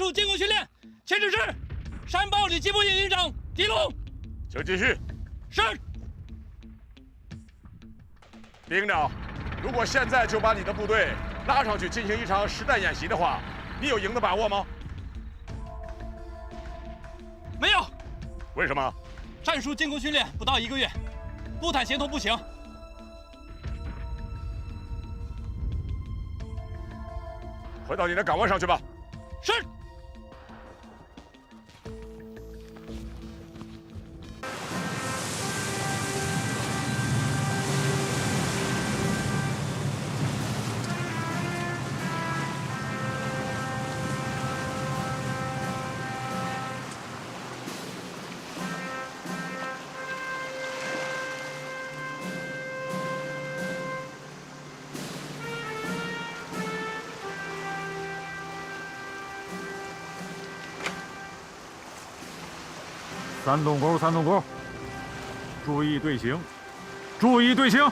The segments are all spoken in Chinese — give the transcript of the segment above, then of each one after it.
术进攻训练，前指示山豹旅机部营营长狄龙，请继续。是。李营长，如果现在就把你的部队拉上去进行一场实弹演习的话，你有赢的把握吗？没有。为什么？战术进攻训练不到1个月，步坦协同不行。回到你的岗位上去吧。是。三洞沟，三洞沟，注意队形，注意队形。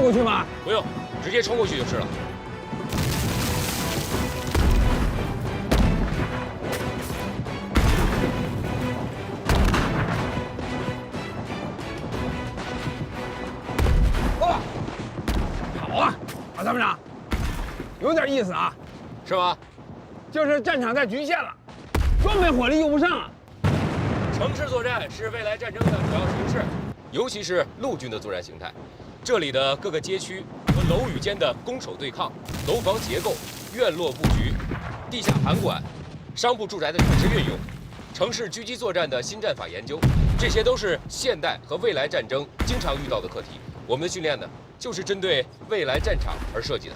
过去吗？不用，直接冲过去就是了。哦，好啊，马参谋长，有点意思啊。是吗？就是战场太局限了，装备火力用不上啊。城市作战是未来战争的主要形式，尤其是陆军的作战形态。这里的各个街区和楼宇间的攻守对抗、楼房结构、院落布局、地下盘管、商铺住宅的产生运用、城市狙击作战的新战法研究，这些都是现代和未来战争经常遇到的课题。我们的训练呢，就是针对未来战场而设计的。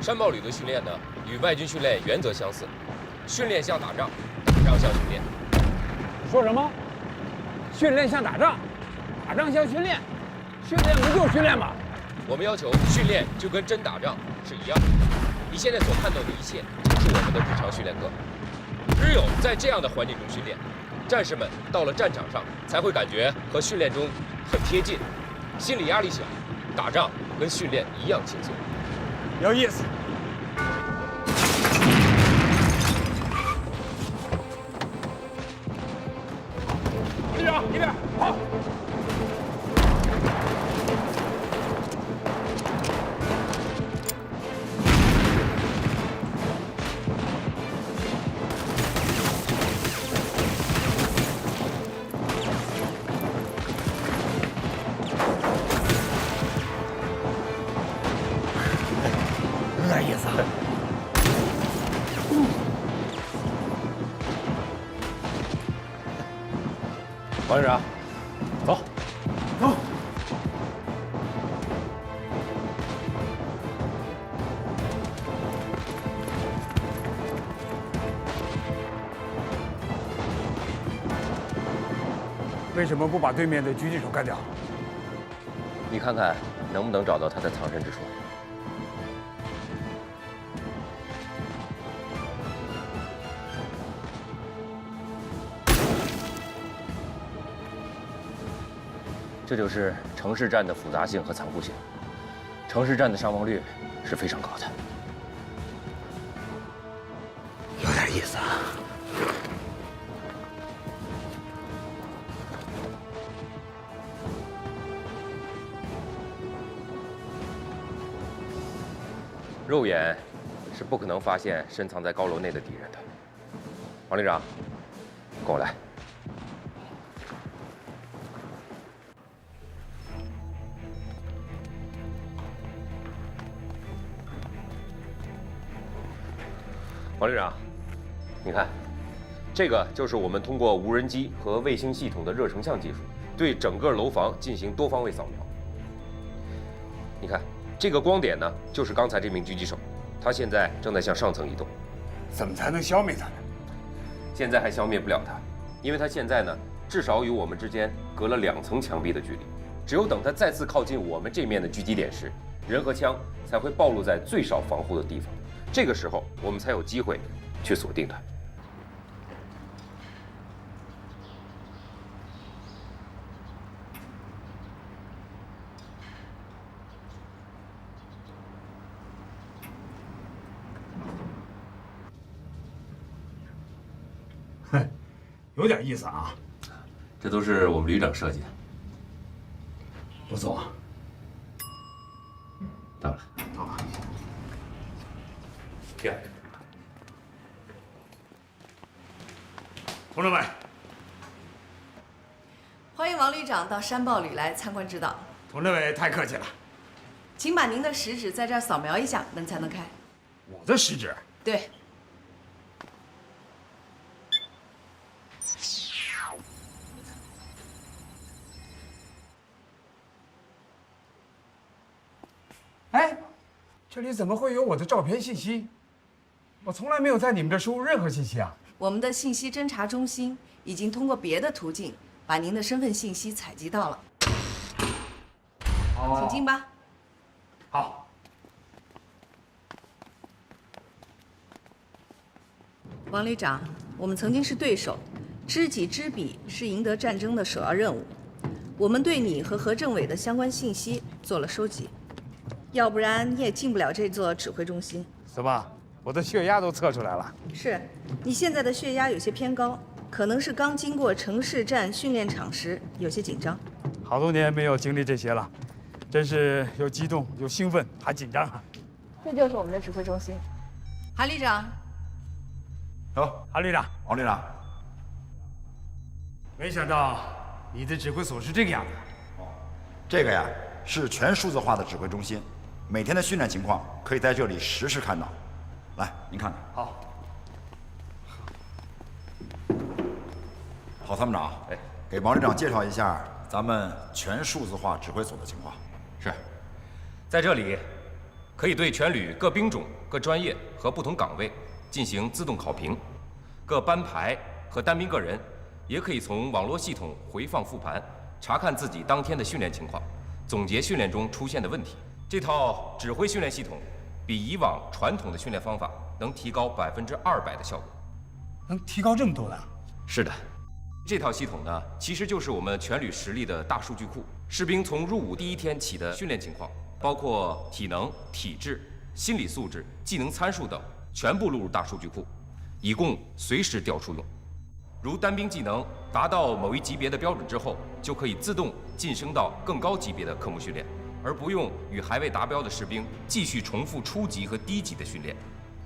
山豹旅的训练呢，与外军训练原则相似，训练像打仗，打仗像训练。说什么？训练像打仗，打仗像训练，训练不就是训练吗？我们要求训练就跟真打仗是一样的。你现在所看到的一切，就是我们的日常训练课。只有在这样的环境中训练，战士们到了战场上才会感觉和训练中很贴近，心理压力小，打仗跟训练一样轻松。有意思。队长，一边好。有点意思啊。王队长，走，走。为什么不把对面的狙击手干掉？你看看能不能找到他的藏身之处。这就是城市战的复杂性和残酷性。城市战的伤亡率是非常高的。有点意思啊。肉眼是不可能发现深藏在高楼内的敌人的。王旅长，跟我来。王旅长，你看，这个就是我们通过无人机和卫星系统的热成像技术，对整个楼房进行多方位扫描。你看，这个光点呢，就是刚才这名狙击手，他现在正在向上层移动。怎么才能消灭他呢？现在还消灭不了他，因为他现在呢，至少与我们之间隔了2层墙壁的距离。只有等他再次靠近我们这面的狙击点时，人和枪才会暴露在最少防护的地方。这个时候，我们才有机会去锁定他。哼，有点意思啊。这都是我们旅长设计的。不错。到了。到了。漂亮。同志们，欢迎王旅长到山豹旅来参观指导。同志们太客气了。请把您的食指在这儿扫描一下，门才能开。我的食指？对。哎，这里怎么会有我的照片信息？我从来没有在你们这输入任何信息啊！我们的信息侦查中心已经通过别的途径把您的身份信息采集到了。请进吧。好。王旅长，我们曾经是对手，知己知彼是赢得战争的首要任务。我们对你和何政委的相关信息做了收集，要不然你也进不了这座指挥中心。怎么，我的血压都测出来了？是，你现在的血压有些偏高，可能是刚经过城市战训练场时有些紧张。好多年没有经历这些了，真是又激动又兴奋还紧张啊！这就是我们的指挥中心。韩旅长，走，韩旅长，王旅长。没想到你的指挥所是这个样子。这个呀是全数字化的指挥中心，每天的训练情况可以在这里实时看到。来，您看看。好。郝参谋长，给王旅长介绍一下咱们全数字化指挥所的情况。是，在这里，可以对全旅各兵种、各专业和不同岗位进行自动考评，各班排和单兵个人也可以从网络系统回放复盘，查看自己当天的训练情况，总结训练中出现的问题。这套指挥训练系统比以往传统的训练方法能提高200%的效果。能提高这么多呢？是的。这套系统呢，其实就是我们全旅实力的大数据库。士兵从入伍第一天起的训练情况，包括体能、体质、心理素质、技能参数等，全部录入大数据库，以供随时调出用。如单兵技能达到某一级别的标准之后，就可以自动晋升到更高级别的科目训练，而不用与还未达标的士兵继续重复初级和低级的训练。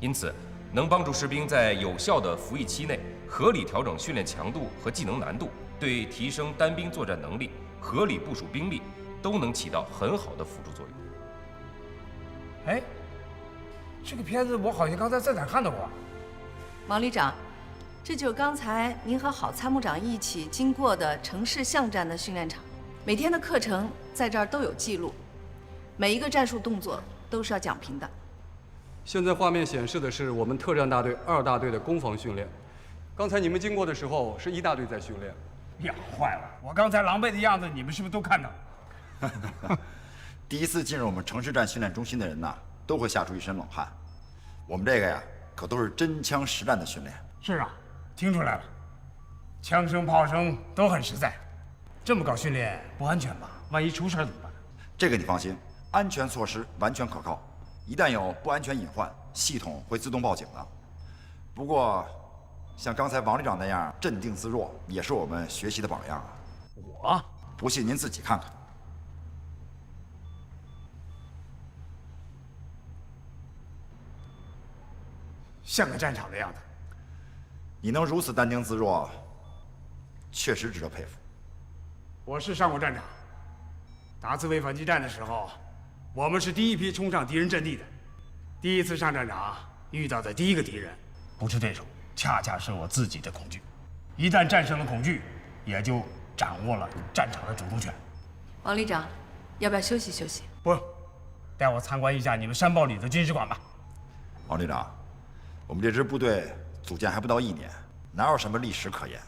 因此，能帮助士兵在有效的服役期内合理调整训练强度和技能难度，对提升单兵作战能力、合理部署兵力都能起到很好的辅助作用。哎，这个片子我好像刚才在哪儿看到过。王旅长，这就是刚才您和郝参谋长一起经过的城市巷战的训练场，每天的课程在这儿都有记录，每一个战术动作都是要讲评的。现在画面显示的是我们特战大队2大队的攻防训练。刚才你们经过的时候，是1大队在训练。呀，坏了！我刚才狼狈的样子，你们是不是都看到了？第一次进入我们城市战训练中心的人呐，都会吓出一身冷汗。我们这个呀，可都是真枪实弹的训练。是啊，听出来了，枪声炮声都很实在。这么搞训练不安全吧？万一出事怎么办？这个你放心，安全措施完全可靠。一旦有不安全隐患，系统会自动报警的。不过，像刚才王旅长那样镇定自若，也是我们学习的榜样啊。我不信您自己看看。像个战场的样子。你能如此淡定自若，确实值得佩服。我是上过战场，达兹维反击战的时候，我们是第一批冲上敌人阵地的。第一次上战场遇到的第一个敌人，不是对手，恰恰是我自己的恐惧。一旦战胜了恐惧，也就掌握了战场的主动权。王旅长，要不要休息休息？不，带我参观一下你们山堡里的军事馆吧。王旅长，我们这支部队组建还不到1年，哪有什么历史可言，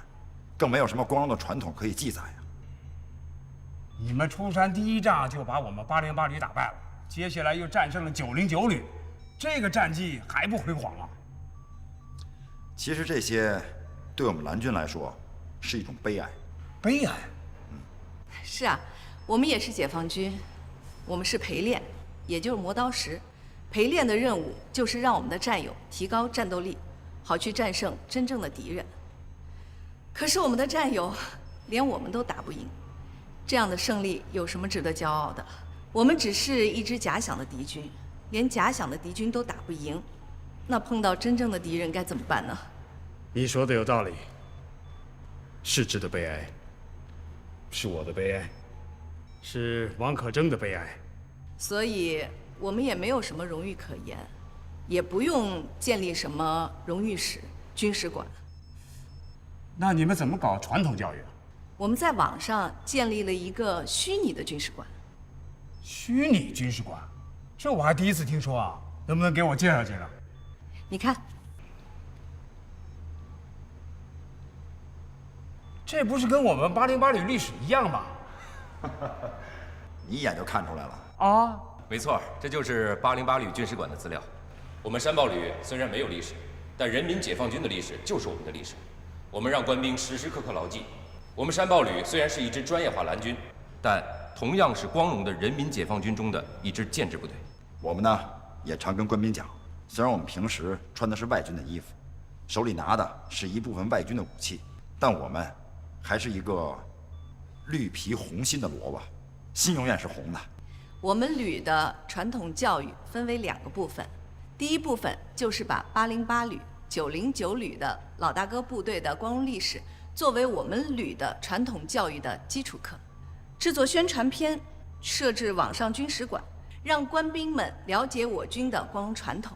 更没有什么光荣的传统可以记载呀。你们出山第一仗就把我们808旅打败了，接下来又战胜了909旅，这个战绩还不辉煌啊？其实这些对我们蓝军来说是一种悲哀。悲哀？是啊，我们也是解放军，我们是陪练，也就是磨刀石。陪练的任务就是让我们的战友提高战斗力，好去战胜真正的敌人。可是我们的战友连我们都打不赢，这样的胜利有什么值得骄傲的？我们只是一支假想的敌军，连假想的敌军都打不赢，那碰到真正的敌人该怎么办呢？你说的有道理，是值得悲哀，是我的悲哀，是王可争的悲哀。所以我们也没有什么荣誉可言，也不用建立什么荣誉室、军事馆。那你们怎么搞传统教育啊？我们在网上建立了一个虚拟的军事馆。虚拟军事馆，这我还第一次听说啊！能不能给我介绍介绍？你看，这不是跟我们808旅历史一样吗？你一眼就看出来了啊！没错，这就是808旅军事馆的资料。我们山堡旅虽然没有历史，但人民解放军的历史就是我们的历史。我们让官兵时时刻刻牢记，我们山堡旅虽然是一支专业化蓝军，但同样是光荣的人民解放军中的一支建制部队。我们呢也常跟官兵讲，虽然我们平时穿的是外军的衣服，手里拿的是一部分外军的武器，但我们还是一个绿皮红心的萝卜，心永远是红的。我们旅的传统教育分为2个部分，第一部分就是把808旅、909旅的老大哥部队的光荣历史作为我们旅的传统教育的基础课，制作宣传片，设置网上军史馆，让官兵们了解我军的光荣传统，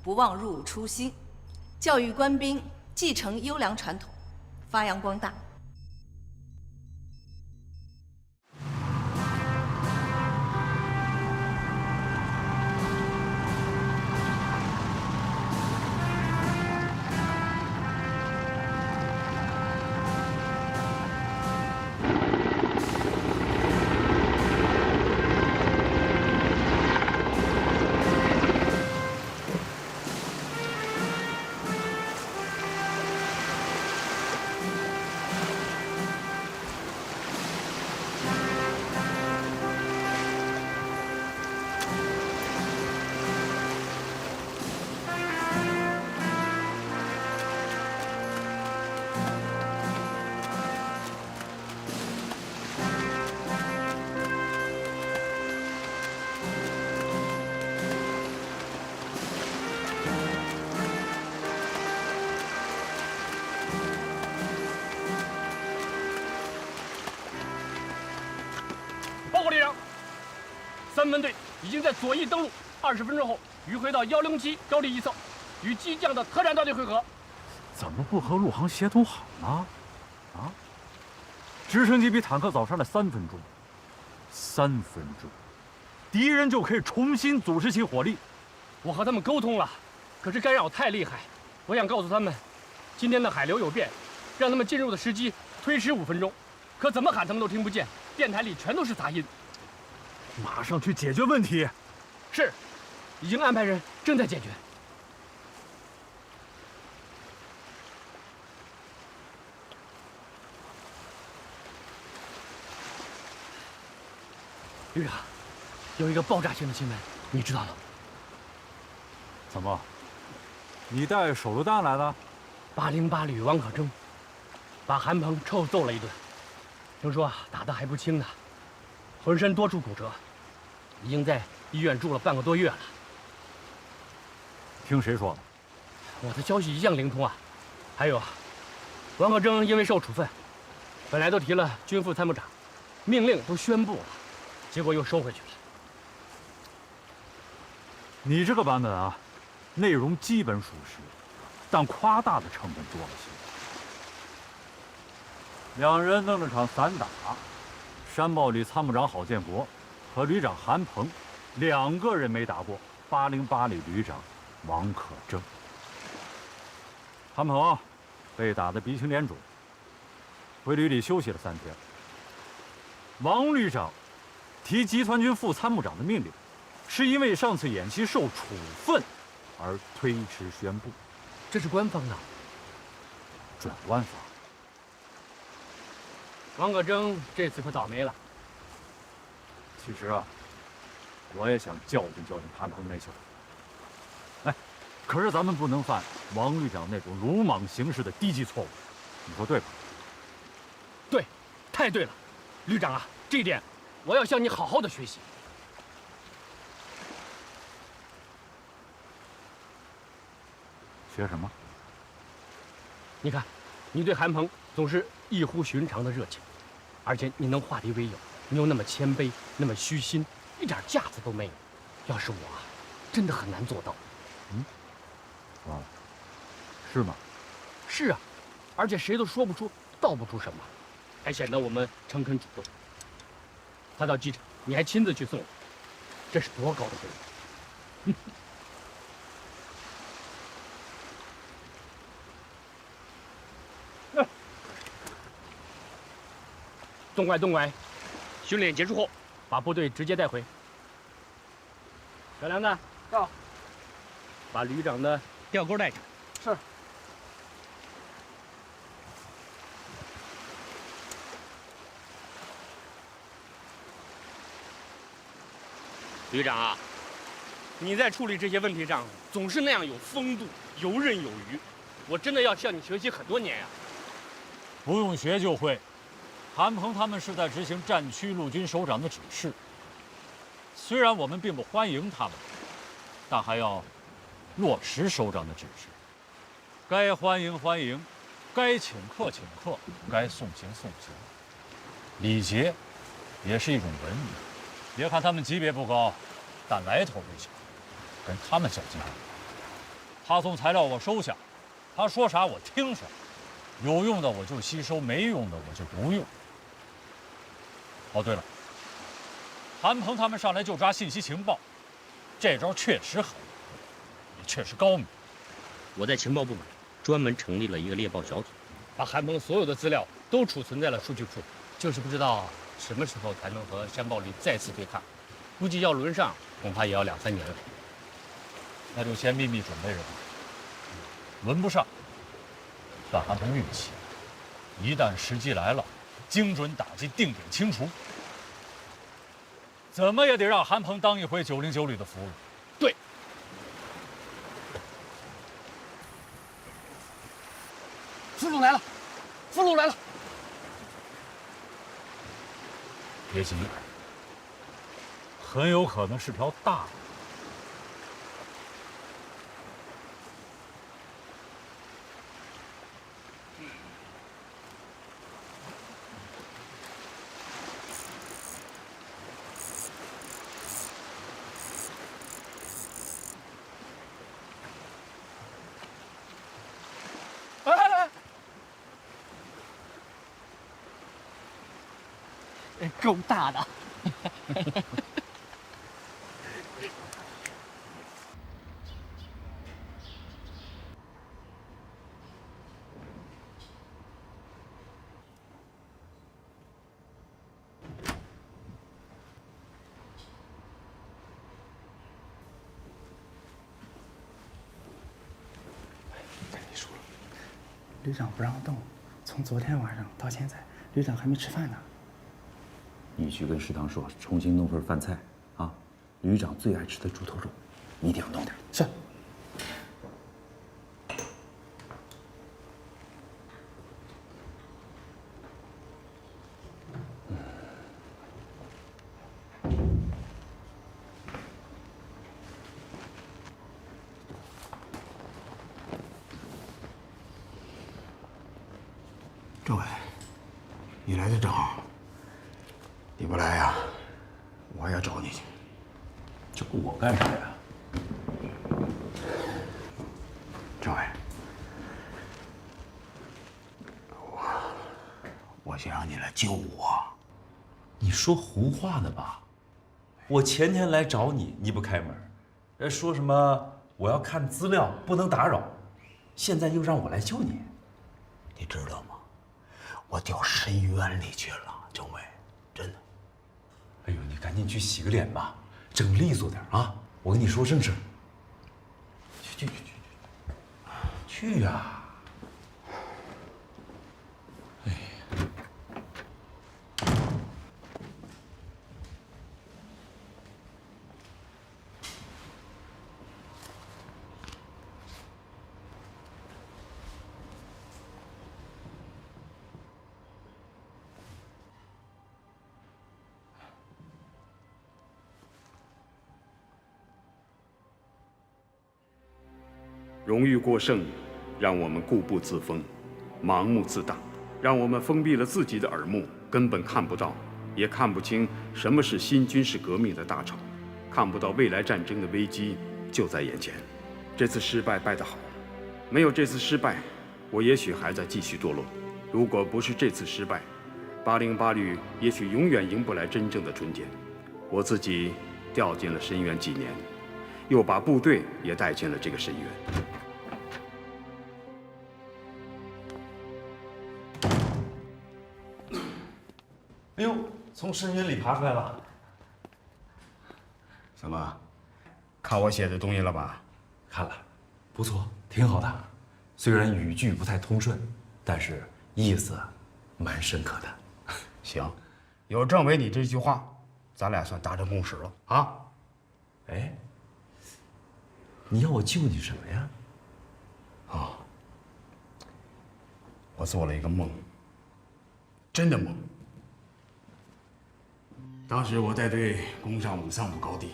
不忘入伍初心，教育官兵继承优良传统，发扬光大。报告连长，3分队已经在左翼登陆，20分钟后迂回到107高地一侧，与机降的特战大队会合。怎么不和陆航协同好呢？啊！直升机比坦克早上来3分钟，3分钟，敌人就可以重新组织起火力。我和他们沟通了，可是干扰太厉害。我想告诉他们，今天的海流有变，让他们进入的时机推迟5分钟。可怎么喊他们都听不见，电台里全都是杂音。马上去解决问题。是，已经安排人正在解决。旅长，有一个爆炸性的新闻，你知道吗？怎么？你带手榴弹来的？808旅王可征把韩鹏臭揍了一顿，听说打得还不轻呢，浑身多处骨折，已经在医院住了半个多月了。听谁说的？我的消息一向灵通啊。还有啊，王可征因为受处分，本来都提了军副参谋长，命令都宣布了，结果又收回去了。你这个版本啊，内容基本属实，但夸大的成分多了些。2人弄了场散打，山豹旅参谋长郝建国和旅长韩鹏2个人没打过808旅旅长王可征。韩鹏被打得鼻青脸肿，回旅里休息了3天。王旅长提集团军副参谋长的命令，是因为上次演习受处分而推迟宣布。这是官方的，转弯方。王可征这次可倒霉了。其实啊，我也想教训教训韩鹏那小子。哎，可是咱们不能犯王旅长那种鲁莽行事的低级错误，你说对吧？对，太对了，旅长啊，这一点我要向你好好的学习。学什么？你看，你对韩鹏总是异乎寻常的热情，而且你能化敌为友，你又那么谦卑，那么虚心，一点架子都没有。要是我啊，真的很难做到。啊，是吗？是啊，而且谁都说不出道不出什么，还显得我们诚恳主动。他到机场，你还亲自去送我，这是多高的贵人！东拐东拐，训练结束后，把部队直接带回。小梁子，到，把旅长的吊钩带上。是。旅长啊，你在处理这些问题上总是那样有风度、游刃有余，我真的要向你学习很多年呀。不用学就会。韩鹏他们是在执行战区陆军首长的指示。虽然我们并不欢迎他们，但还要落实首长的指示。该欢迎欢迎，该请客请客，该送行送行。礼节也是一种文明。别看他们级别不高，但来头不小，跟他们较劲。他送材料我收下，他说啥我听啥，有用的我就吸收，没用的我就不用。哦，对了，韩鹏他们上来就抓信息情报，这招确实狠，也确实高明。我在情报部门专门成立了一个猎豹小组，把韩鹏所有的资料都储存在了数据库，就是不知道什么时候才能和山豹旅再次对抗，估计要轮上，恐怕也要2、3年了。那就先秘密准备着吧。轮不上，算韩鹏运气。一旦时机来了，精准打击，定点清除。怎么也得让韩鹏当一回909旅的俘虏。对。俘虏来了，俘虏来了。别急，很有可能是条大的。够大的。旅长不让动，从昨天晚上到现在，旅长还没吃饭呢。你去跟食堂说，重新弄份饭菜啊，旅长最爱吃的猪头肉，一定要弄点。是。政委，你来的正好。你不来呀，我还要找你去。找我干啥呀？政委，我想让你来救我。你说胡话呢吧？我前天来找你，你不开门，说什么我要看资料，不能打扰，现在又让我来救你，你知道吗？我掉深渊里去了，政委，真的。哎呦，你赶紧去洗个脸吧，整利索点啊！我跟你说正事。去呀！哎。荣誉过剩，让我们固步自封，盲目自大，让我们封闭了自己的耳目，根本看不到，也看不清什么是新军事革命的大潮，看不到未来战争的危机就在眼前。这次失败败得好，没有这次失败，我也许还在继续堕落。如果不是这次失败，808旅也许永远迎不来真正的春天。我自己掉进了深渊几年，又把部队也带进了这个深渊。哎呦，从深渊里爬出来了。怎么，看我写的东西了吧？看了，不错，挺好的。虽然语句不太通顺，但是意思蛮深刻的。行，有政委你这句话，咱俩算达成共识了啊。哎，你要我救你什么呀？我做了一个梦，真的猛。当时我带队攻上武桑姆高地，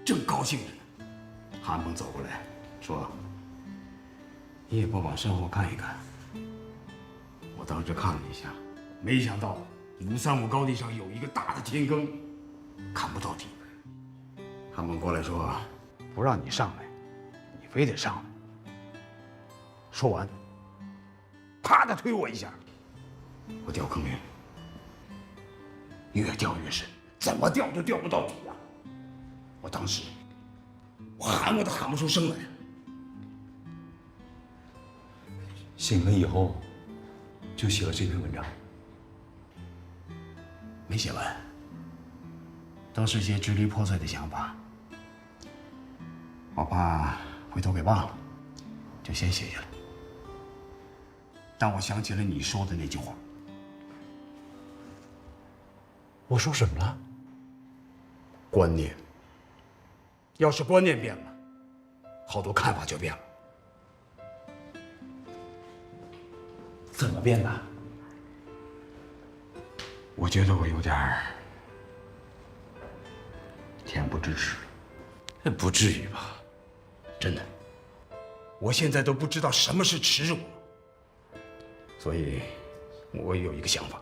正高兴着呢，韩鹏走过来说：“你也不往身后看一看。”我当时看了一下，没想到武桑姆高地上有一个大的天坑，看不到底。韩鹏过来说：“不让你上来，你非得上来。”说完，啪的推我一下，我掉坑里了，越掉越深，怎么掉都掉不到底啊！我当时，我喊我都喊不出声来。醒了以后，就写了这篇文章。没写完，都是些支离破碎的想法，我怕回头给忘了，就先写下来。但我想起了你说的那句话。我说什么了？观念。要是观念变了，好多看法就变了。怎么变的？我觉得我有点恬不知耻。不至于吧？真的，我现在都不知道什么是耻辱了。所以，我有一个想法，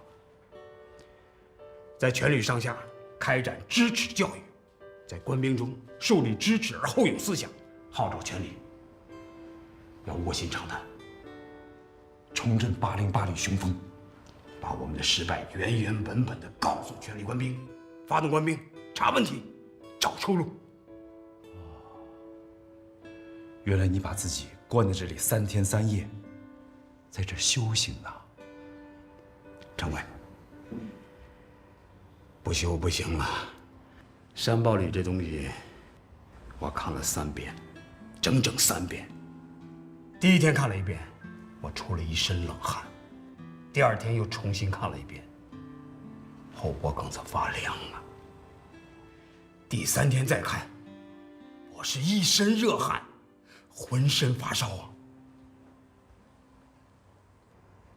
在全旅上下开展知耻教育，在官兵中树立知耻而后勇思想，号召全旅要卧薪尝胆，重振808旅雄风，把我们的失败原原本本地告诉全旅官兵，发动官兵查问题，找出路。原来你把自己关在这里3天3夜，在这修行呢。政委，不修不行了。山报里这东西，我看了3遍，整整3遍。第一天看了1遍，我出了一身冷汗；第2天又重新看了1遍，后脖梗子发凉啊。第3天再看，我是一身热汗，浑身发烧啊。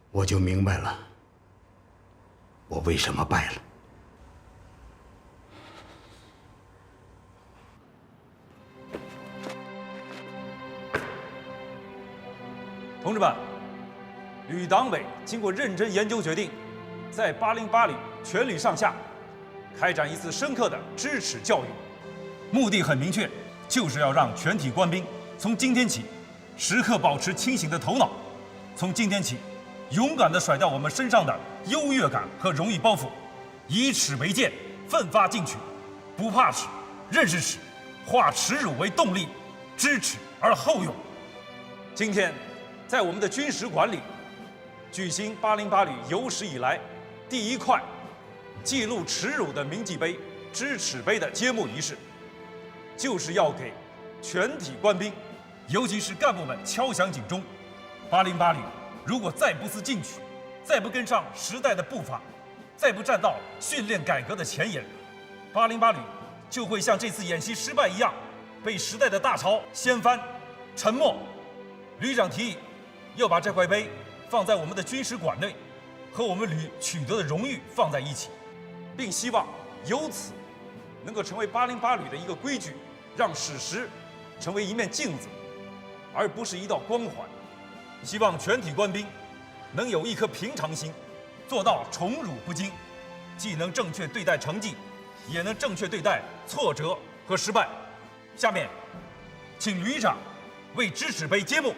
我就明白了，我为什么败了。同志们，旅党委经过认真研究决定，在808旅全旅上下开展一次深刻的知耻教育，目的很明确，就是要让全体官兵从今天起时刻保持清醒的头脑，从今天起勇敢地甩掉我们身上的优越感和荣誉包袱，以耻为鉴，奋发进取，不怕耻，认识耻，化耻辱为动力，知耻而后勇。今天，在我们的军史馆里，举行808旅有史以来第1块记录耻辱的铭记碑——知耻碑的揭幕仪式，就是要给全体官兵，尤其是干部们敲响警钟。808旅如果再不思进取，再不跟上时代的步伐，再不站到训练改革的前沿，808旅就会像这次演习失败一样，被时代的大潮掀翻，沉没。旅长提议要把这块碑放在我们的军史馆内，和我们旅取得的荣誉放在一起，并希望由此能够成为808旅的一个规矩，让史实成为一面镜子，而不是一道光环。希望全体官兵能有一颗平常心，做到宠辱不惊，既能正确对待成绩，也能正确对待挫折和失败。下面，请旅长为知耻碑揭幕。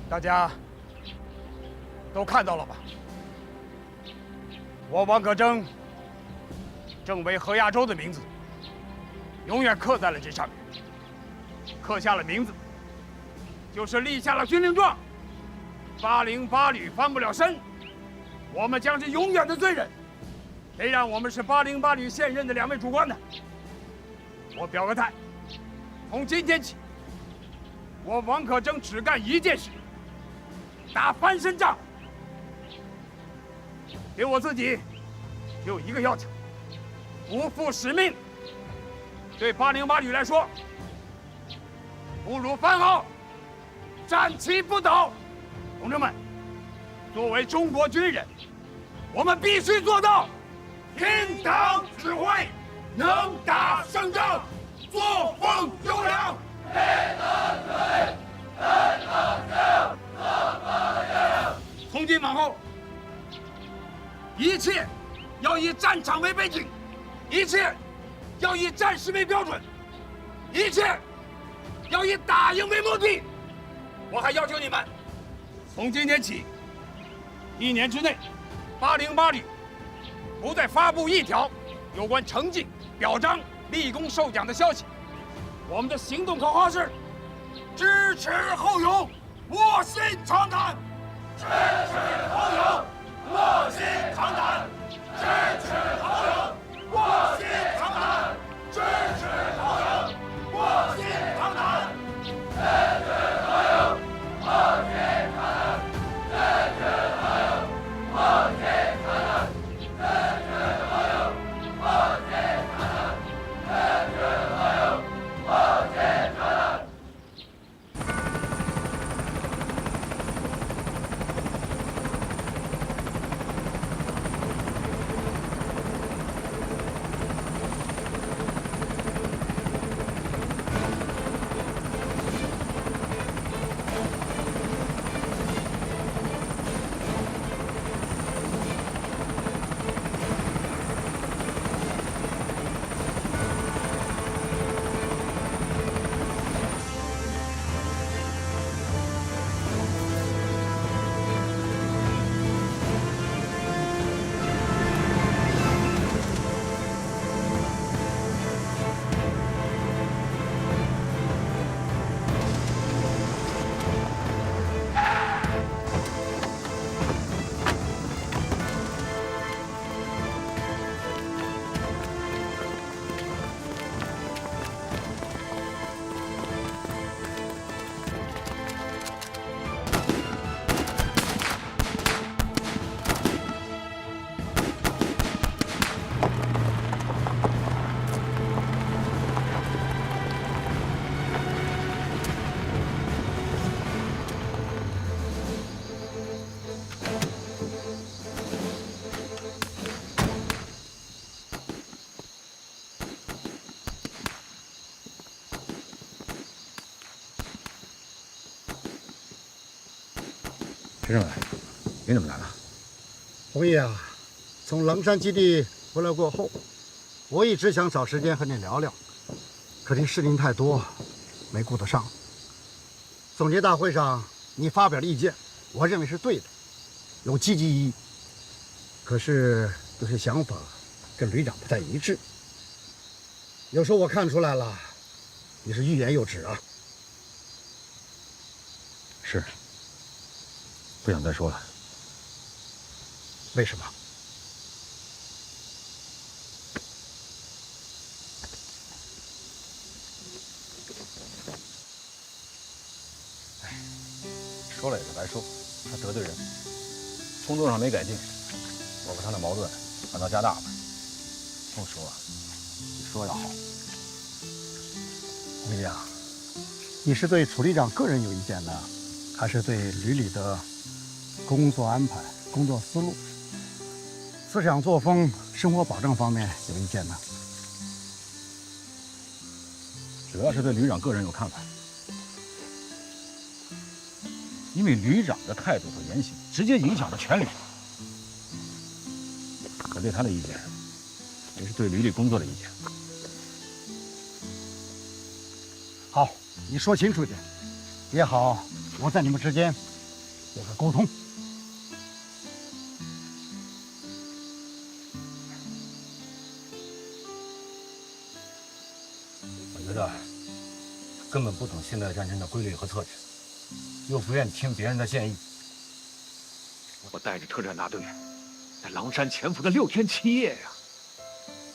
大家都看到了吧？我王可争，政委何亚洲的名字，永远刻在了这上面。刻下了名字，就是立下了军令状。808旅翻不了身，我们将是永远的罪人。得让我们是808旅现任的2位主官的。我表个态，从今天起，我王可争只干一件事：打翻身仗。给我自己只有一个要求，不负使命。对808旅来说，不辱番号，战旗不倒。同志们，作为中国军人，我们必须做到听党指挥，能打胜仗，作风优良。从今往后，一切要以战场为背景，一切要以战时为标准，一切要以打赢为目的。我还要求你们，从今天起，1年之内，808旅不再发布一条有关成绩、表彰、立功受奖的消息。我们的行动口号是：支持后勇，卧薪尝胆；支持后勇，卧薪尝胆；支持后勇，卧薪尝胆；支持后勇，卧薪尝胆；支持后勇，卧薪尝胆；支持后勇，卧薪尝胆；支持后勇，卧薪尝胆；支持后勇，卧薪尝胆。陈政委，您怎么来了？红毅啊，从棱山基地回来过后，我一直想找时间和你聊聊，可这事情太多，没顾得上。总结大会上你发表的意见，我认为是对的，有积极意义。可是有些想法跟旅长不太一致。有时候我看出来了，你是欲言又止啊。是。不想再说了。为什么？说了也是白说，他得罪人，工作上没改进，我和他的矛盾反倒加大了。不说，比说要好。红毅啊，你是对楚旅长个人有意见呢，还是对旅里的工作安排、工作思路、思想作风、生活保障方面有意见呢？主要是对旅长个人有看法，因为旅长的态度和言行直接影响着全旅。我对他的意见，也是对旅里工作的意见。好，你说清楚一点，也好，我在你们之间有个沟通。我觉得根本不懂现代战争的规律和特质，又不愿听别人的建议。我带着特战大队在狼山潜伏了6天7夜呀，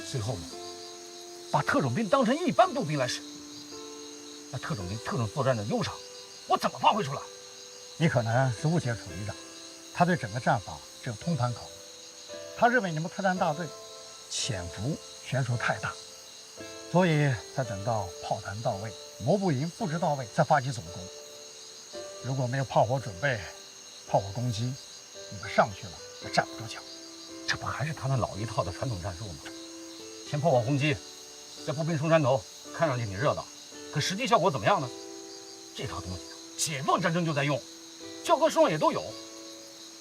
最后呢，把特种兵当成一般步兵来使。那特种兵特种作战的优势，我怎么发挥出来？你可能是误解楚旅长，他对整个战法只有通盘考虑。他认为你们特战大队潜伏悬殊太大，所以才等到炮弹到位、摩步营布置到位再发起总攻。如果没有炮火准备、炮火攻击，你们上去了也站不住脚。这不还是他那老一套的传统战术吗？先炮火轰击，再步兵冲山头，看上去挺热闹，可实际效果怎么样呢？这套东西解放战争就在用，教科书上也都有。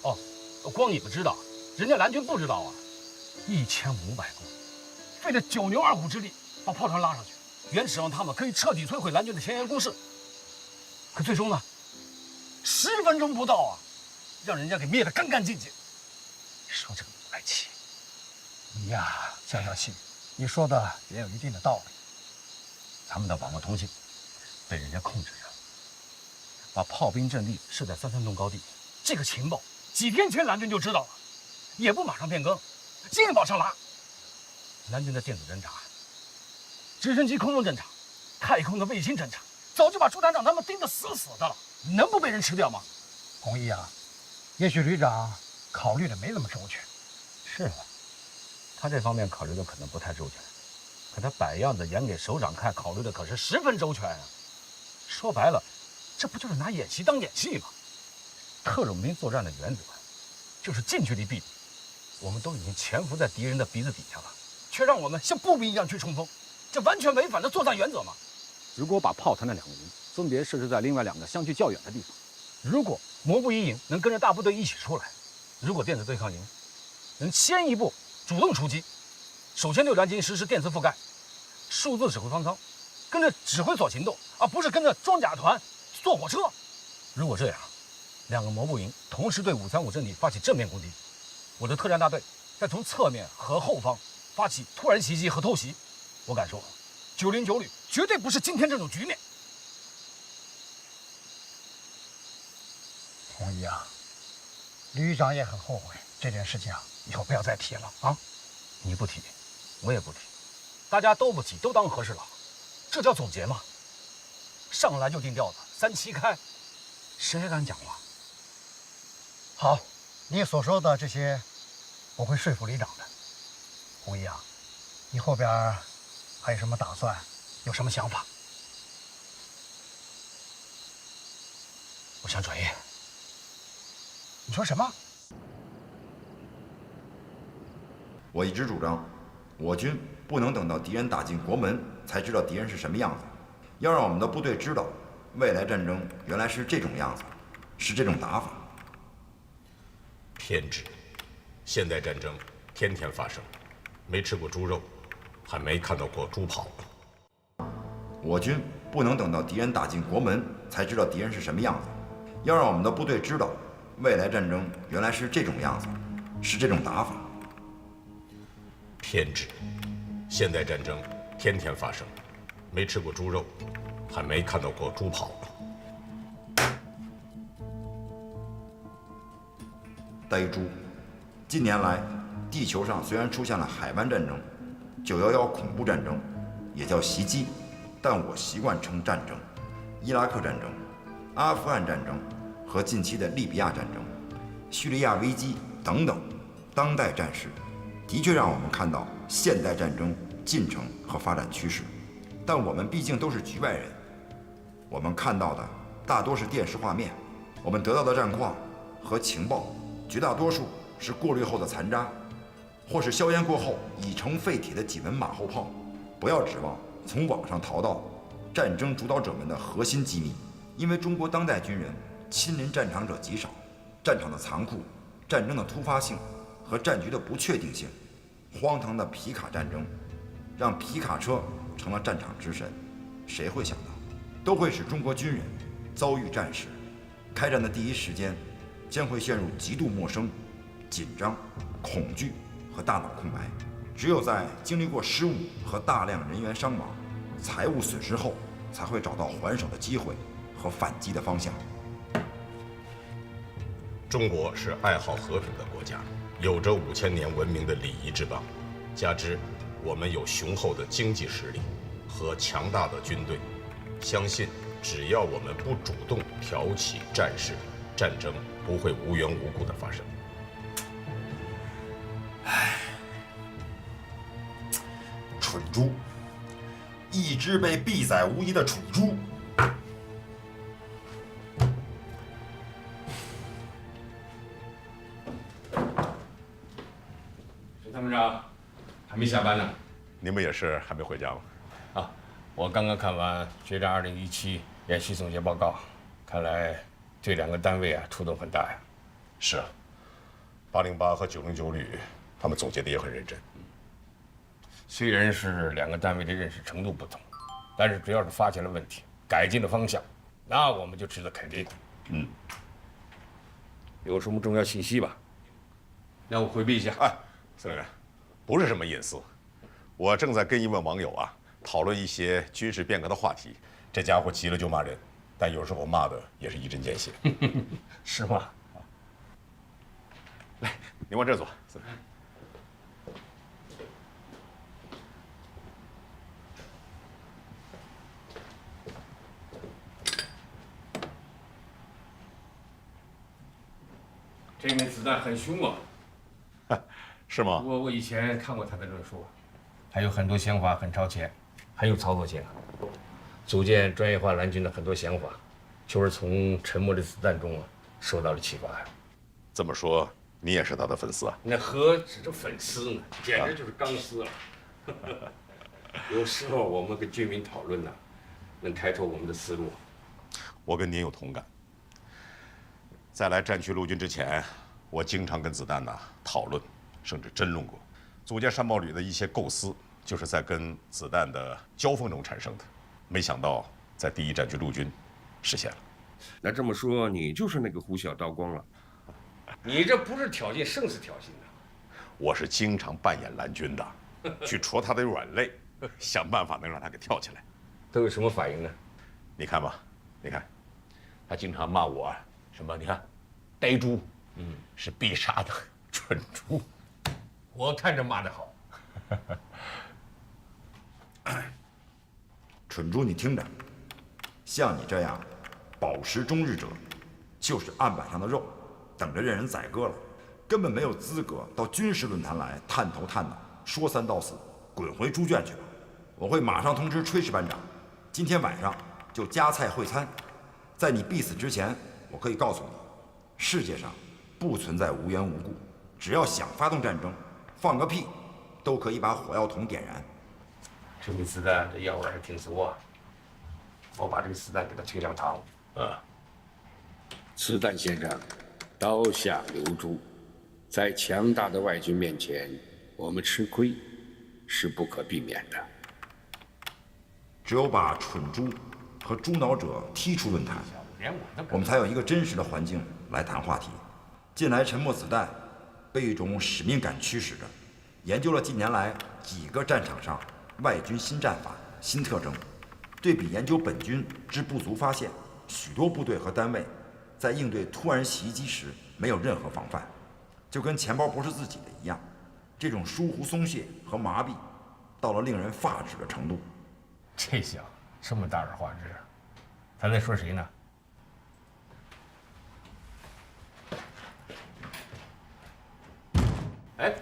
哦，光你们知道，人家蓝军不知道啊！1500公里，费了9牛2虎之力把炮船拉上去，原指望他们可以彻底摧毁蓝军的前沿攻势。可最终呢，10分钟不到啊，让人家给灭得干干净净。说这个来气，你呀，江小庆，你说的也有一定的道理。咱们的网络通信被人家控制着，把炮兵阵地设在33洞高地，这个情报几天前蓝军就知道了，也不马上变更，硬往上拉。蓝军的电子侦察、直升机空中侦察、太空的卫星侦察，早就把朱团长他们盯得死死的了，能不被人吃掉吗？红衣啊，也许旅长考虑的没那么周全。是的，他这方面考虑的可能不太周全，可他摆样子演给首长看，考虑的可是10分周全啊。说白了，这不就是拿演习当演戏吗？特种兵作战的原则就是近距离避敌，我们都已经潜伏在敌人的鼻子底下了，却让我们像步兵一样去冲锋，这完全违反了作战原则嘛。如果把炮团的2个营分别设置在另外2个相距较远的地方，如果摩步一营能跟着大部队一起出来，如果电子对抗营能先一步主动出击，首先6团进行实施电磁覆盖，数字指挥方舱跟着指挥所行动，而不是跟着装甲团坐火车。如果这样，2个摩步营同时对535阵地发起正面攻击，我的特战大队再从侧面和后方发起突然袭击和偷袭，我敢说，909旅绝对不是今天这种局面。红衣啊，旅长也很后悔这件事情啊，以后不要再提了啊！你不提，我也不提，大家都不提，都当和事佬，这叫总结吗？上来就定调子，3七开，谁还敢讲话？好，你所说的这些，我会说服旅长的。红衣啊，你后边还有什么打算？有什么想法？我想转业。你说什么？我一直主张，我军不能等到敌人打进国门才知道敌人是什么样子，要让我们的部队知道，未来战争原来是这种样子，是这种打法。偏执，现代战争天天发生，没吃过猪肉，还没看到过猪跑。我军不能等到敌人打进国门才知道敌人是什么样子，要让我们的部队知道，未来战争原来是这种样子，是这种打法。偏执，现代战争天天发生，没吃过猪肉，还没看到过猪跑。呆猪，近年来，地球上虽然出现了海湾战争、911恐怖战争，也叫袭击，但我习惯称战争。伊拉克战争、阿富汗战争和近期的利比亚战争、叙利亚危机等等，当代战事的确让我们看到现代战争进程和发展趋势。但我们毕竟都是局外人，我们看到的大多是电视画面，我们得到的战况和情报，绝大多数是过滤后的残渣，或是硝烟过后已成废铁的几门马后炮。不要指望从网上淘到战争主导者们的核心机密，因为中国当代军人亲临战场者极少，战场的残酷、战争的突发性和战局的不确定性，荒唐的皮卡战争，让皮卡车成了战场之神。谁会想到，都会使中国军人遭遇战事，开战的第一时间将会陷入极度陌生、紧张、恐惧和大脑空白。只有在经历过失误和大量人员伤亡、财务损失后，才会找到还手的机会和反击的方向。中国是爱好和平的国家，有着5000年文明的礼仪之邦，加之我们有雄厚的经济实力和强大的军队，相信只要我们不主动挑起战事，战争不会无缘无故的发生。唉，蠢猪，一只被必宰无疑的蠢猪。沈参谋长，还没下班呢？你们也是还没回家吗？啊，我刚刚看完决战2017演习总结报告，看来这2个单位啊出动很大呀。是啊，808和909旅，他们总结的也很认真。虽然是2个单位的认识程度不同，但是只要是发现了问题，改进了方向，那我们就值得肯定。有什么重要信息吧？让我回避一下。哎，司令员，不是什么隐私，我正在跟一位网友啊讨论一些军事变革的话题。这家伙急了就骂人，但有时候骂的也是一针见血。是吗？来，你往这坐。这枚子弹很凶啊，是吗？我以前看过他的论述，还有很多想法很超前，很有操作性啊。组建专业化蓝军的很多想法，就是从沉默的子弹中啊受到了启发呀。这么说，你也是他的粉丝啊？那何止是粉丝呢，简直就是钢丝了。有时候我们跟军民讨论呢，能开拓我们的思路。我跟您有同感。在来战区陆军之前，我经常跟子弹呢讨论，甚至争论过。组建山豹旅的一些构思，就是在跟子弹的交锋中产生的。没想到在第1战区陆军实现了。那这么说，你就是那个胡小刀光了？你这不是挑衅，胜似挑衅的。我是经常扮演蓝军的，去戳他的软肋，想办法能让他给跳起来。都有什么反应呢？你看吧，你看，他经常骂我什么？你看，呆猪，是必杀的蠢猪。我看着骂得好。蠢猪，你听着，像你这样饱食终日者，就是案板上的肉，等着任人宰割了，根本没有资格到军事论坛来探头探脑，说3道4，滚回猪圈去吧！我会马上通知炊事班长，今天晚上就夹菜会餐。在你必死之前，我可以告诉你，世界上不存在无缘无故，只要想发动战争，放个屁都可以把火药桶点燃。这枚子弹这药味还挺足啊！我把这个子弹给它推上膛。子弹先生，刀下留珠，在强大的外军面前，我们吃亏是不可避免的。只有把蠢猪和猪脑者踢出论坛，我们才有一个真实的环境来谈话题。近来沉默子弹被一种使命感驱使着，研究了近年来几个战场上外军新战法、新特征，对比研究本军之不足，发现许多部队和单位在应对突然袭击时没有任何防范，就跟钱包不是自己的一样。这种疏忽松懈和麻痹，到了令人发指的程度。这小子这么大而化之，他在说谁呢？哎，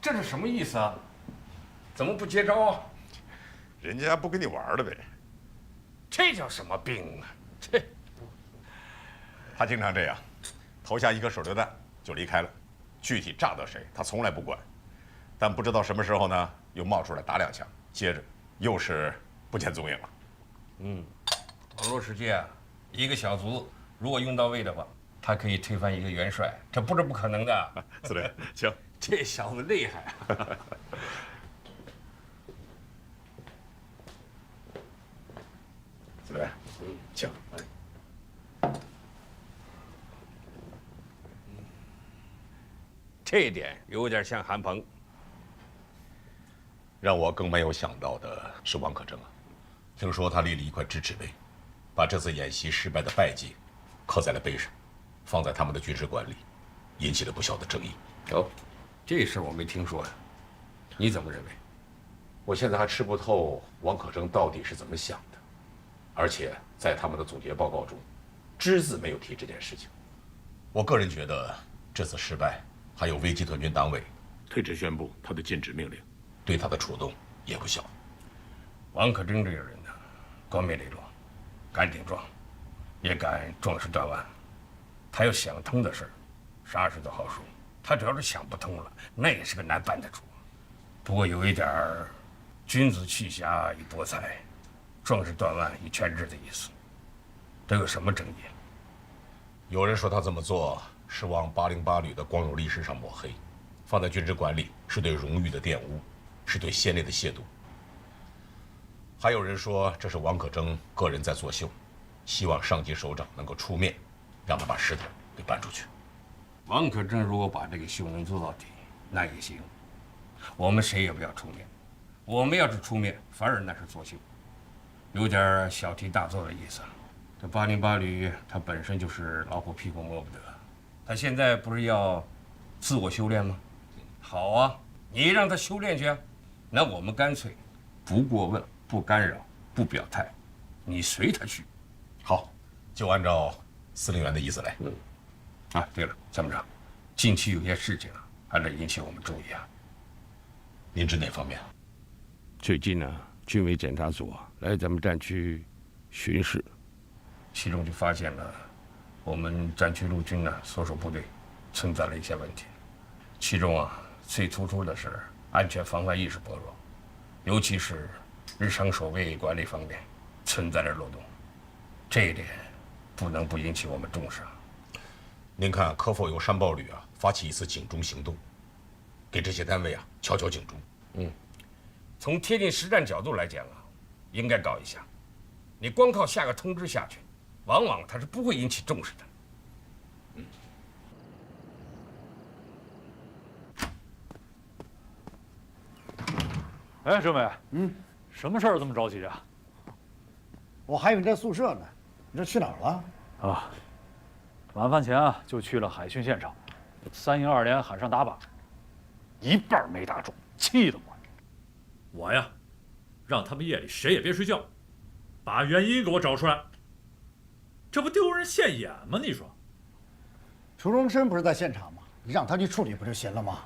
这是什么意思啊？怎么不接招啊？人家不跟你玩了呗。这叫什么病啊？这，他经常这样，投下一颗手榴弹就离开了，具体炸到谁他从来不管，但不知道什么时候呢，又冒出来打2枪，接着又是不见踪影了。网络世界啊，一个小卒如果用到位的话，他可以推翻一个元帅，这不是不可能的。司令，请。这小子厉害啊！司令，请。这一点有点像韩鹏。让我更没有想到的是王可贞啊。听说他立了一块制纸碑，把这次演习失败的败绩刻在了碑上，放在他们的军事馆里，引起了不小的争议。哦，这事我没听说呀，你怎么认为？我现在还吃不透王可征到底是怎么想的，而且在他们的总结报告中，只字没有提这件事情。我个人觉得这次失败，还有危机团军党委退职宣布他的禁止命令，对他的触动也不小。王可征这个人呢，光明磊落，敢顶撞，也敢壮士断腕。他要想通的事，啥事都好说。他只要是想不通了，那也是个难办的主。不过有一点儿，君子去侠以博才，壮士断腕以全志的意思。这有什么争议？有人说他这么做是往808旅的光荣历史上抹黑，放在军事馆里是对荣誉的玷污，是对先烈的亵渎。还有人说这是王可征个人在作秀，希望上级首长能够出面，让他把石头给搬出去。王可征如果把这个秀能做到底，那也行。我们谁也不要出面，我们要是出面，反而那是作秀，有点小题大做的意思。这808旅他本身就是老虎屁股摸不得，他现在不是要自我修炼吗？好啊，你让他修炼去啊，那我们干脆不过问，不干扰，不表态，你随他去。好，就按照司令员的意思来。啊，对了，参谋长，近期有些事情还得引起我们注意啊。您指哪方面？最近呢，军委检查组来咱们战区巡视，其中就发现了我们战区陆军呢所属部队存在了一些问题，其中啊最突出的是安全防范意识薄弱，尤其是日常守卫管理方面存在着漏洞，这一点不能不引起我们重视。您看可否由山豹旅发起一次警钟行动，给这些单位敲敲警钟？从贴近实战角度来讲应该搞一下。你光靠下个通知下去，往往它是不会引起重视的。哎，政委，什么事儿这么着急啊？我还以为你在宿舍呢，你这去哪儿了？啊，晚饭前就去了海训现场，3营2连喊上打靶，一半没打中，气得我。我呀，让他们夜里谁也别睡觉，把原因给我找出来。这不丢人现眼吗？你说？楚荣生不是在现场吗？你让他去处理不就行了吗？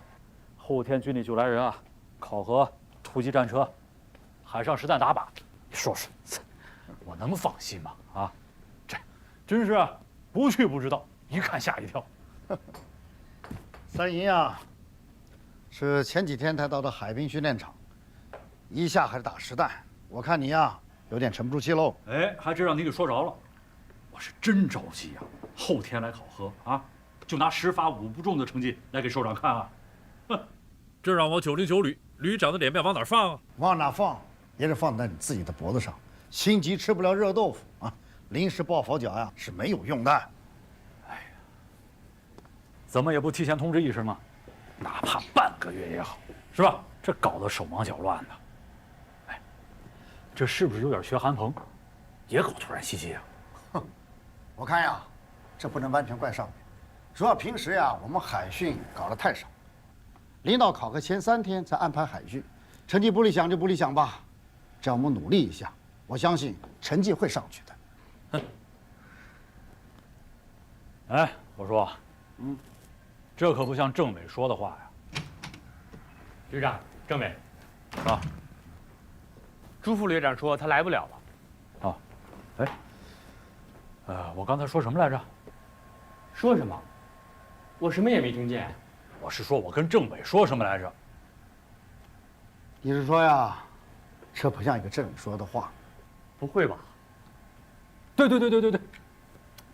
后天军里就来人考核突击战车，海上实弹打靶。你说说，我能放心吗？这真是不去不知道，一看吓一跳。3营是前几天才到的海滨训练场，一下还是打实弹，我看你有点沉不住气喽。哎，还真让你给说着了，我是真着急后天来考核就拿10发5不中的成绩来给首长看哼，这让我909旅旅长的脸面往哪放啊？往哪放也是放在你自己的脖子上。心急吃不了热豆腐临时抱佛脚是没有用的。哎呀，怎么也不提前通知一声吗？哪怕半个月也好，是吧？这搞得手忙脚乱的。哎，这是不是有点学韩鹏，也搞突然袭击哼，我看这不能完全怪上面，主要平时我们海训搞得太少，领导考核前3天才安排海训，成绩不理想就不理想吧，只要我们努力一下，我相信成绩会上去的。哎，我说，这可不像政委说的话呀。旅长，政委，朱副旅长说他来不了了。我刚才说什么来着？说什么？我什么也没听见。我是说我跟政委说什么来着？你是说这不像一个政委说的话。不会吧？对，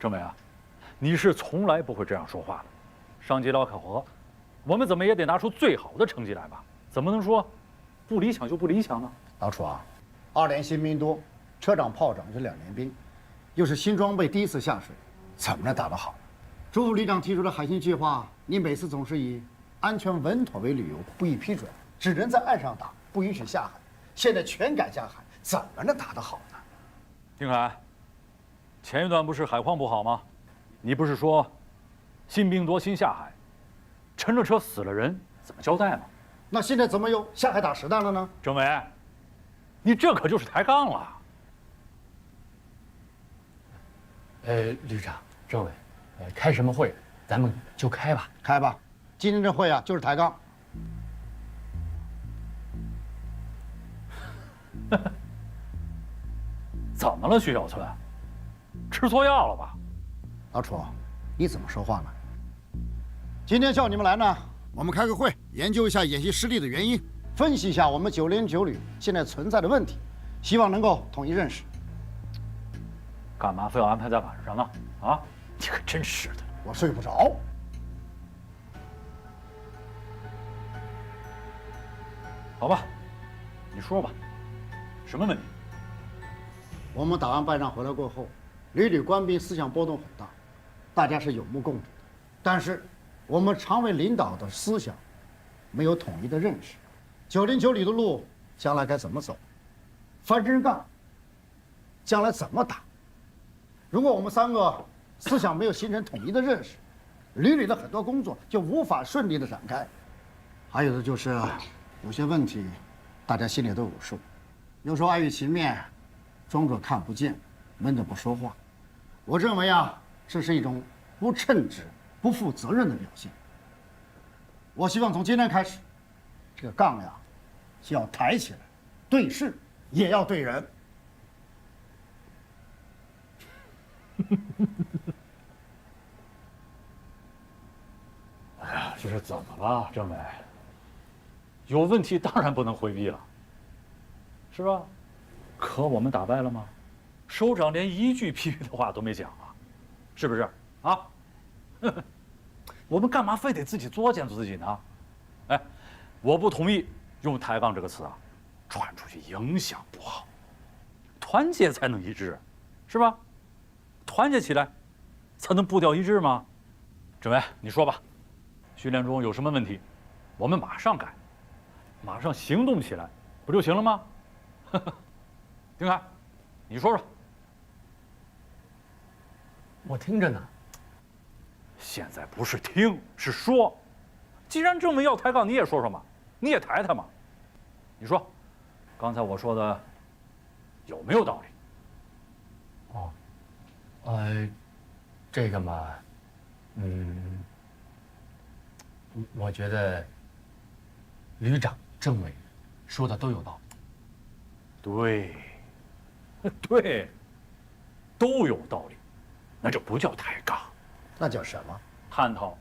政委你是从来不会这样说话的。上级来考核，我们怎么也得拿出最好的成绩来吧？怎么能说不理想就不理想呢？老楚2连新兵多，车长、炮长是2连兵，又是新装备第一次下水，怎么能打得好？朱副旅长提出的海训计划，你每次总是以安全稳妥为理由不予批准，只能在岸上打，不允许下海。现在全改下海，怎么能打得好呢？丁凯，前一段不是海况不好吗？你不是说新兵多新下海，沉着车死了人，怎么交代吗？那现在怎么又下海打实弹了呢？政委，你这可就是抬杠了。旅长、政委，开什么会，咱们就开吧。开吧，今天这会啊就是抬杠。怎么了，徐小村？吃错药了吧？老楚，你怎么说话呢？今天叫你们来呢，我们开个会，研究一下演习失利的原因，分析一下我们909旅现在存在的问题，希望能够统一认识。干嘛非要安排在晚上呢？啊，你可真是的！我睡不着。好吧，你说吧，什么问题？我们档案办上回来过后，旅官兵思想波动很大，大家是有目共睹的。但是我们常委领导的思想没有统一的认识，909旅的路将来该怎么走？翻身杠将来怎么打？如果我们3个思想没有形成统一的认识，旅里的很多工作就无法顺利的展开。还有的就是有些问题，大家心里都有数，有时候碍于情面，装作看不见，闷着不说话。我认为啊，这是一种不称职、不负责任的表现。我希望从今天开始，这个杠呀，就要抬起来，对事也要对人。哎呀，这是怎么了，政委？有问题当然不能回避了，是吧？可我们打败了吗？首长连一句批评的话都没讲啊，是不是？啊？我们干嘛非得自己作践自己呢？哎，我不同意用抬杠这个词啊，传出去影响不好。团结才能一致，是吧？团结起来，才能步调一致吗？政委，你说吧，训练中有什么问题，我们马上改，马上行动起来，不就行了吗？丁凯，你说说。我听着呢。现在不是听，是说。既然政委要抬杠，你也说说嘛，你也抬抬嘛。你说，刚才我说的有没有道理？这个嘛，我觉得旅长、政委说的都有道理。对，对，都有道理，那这不叫抬杠，那叫什么？探讨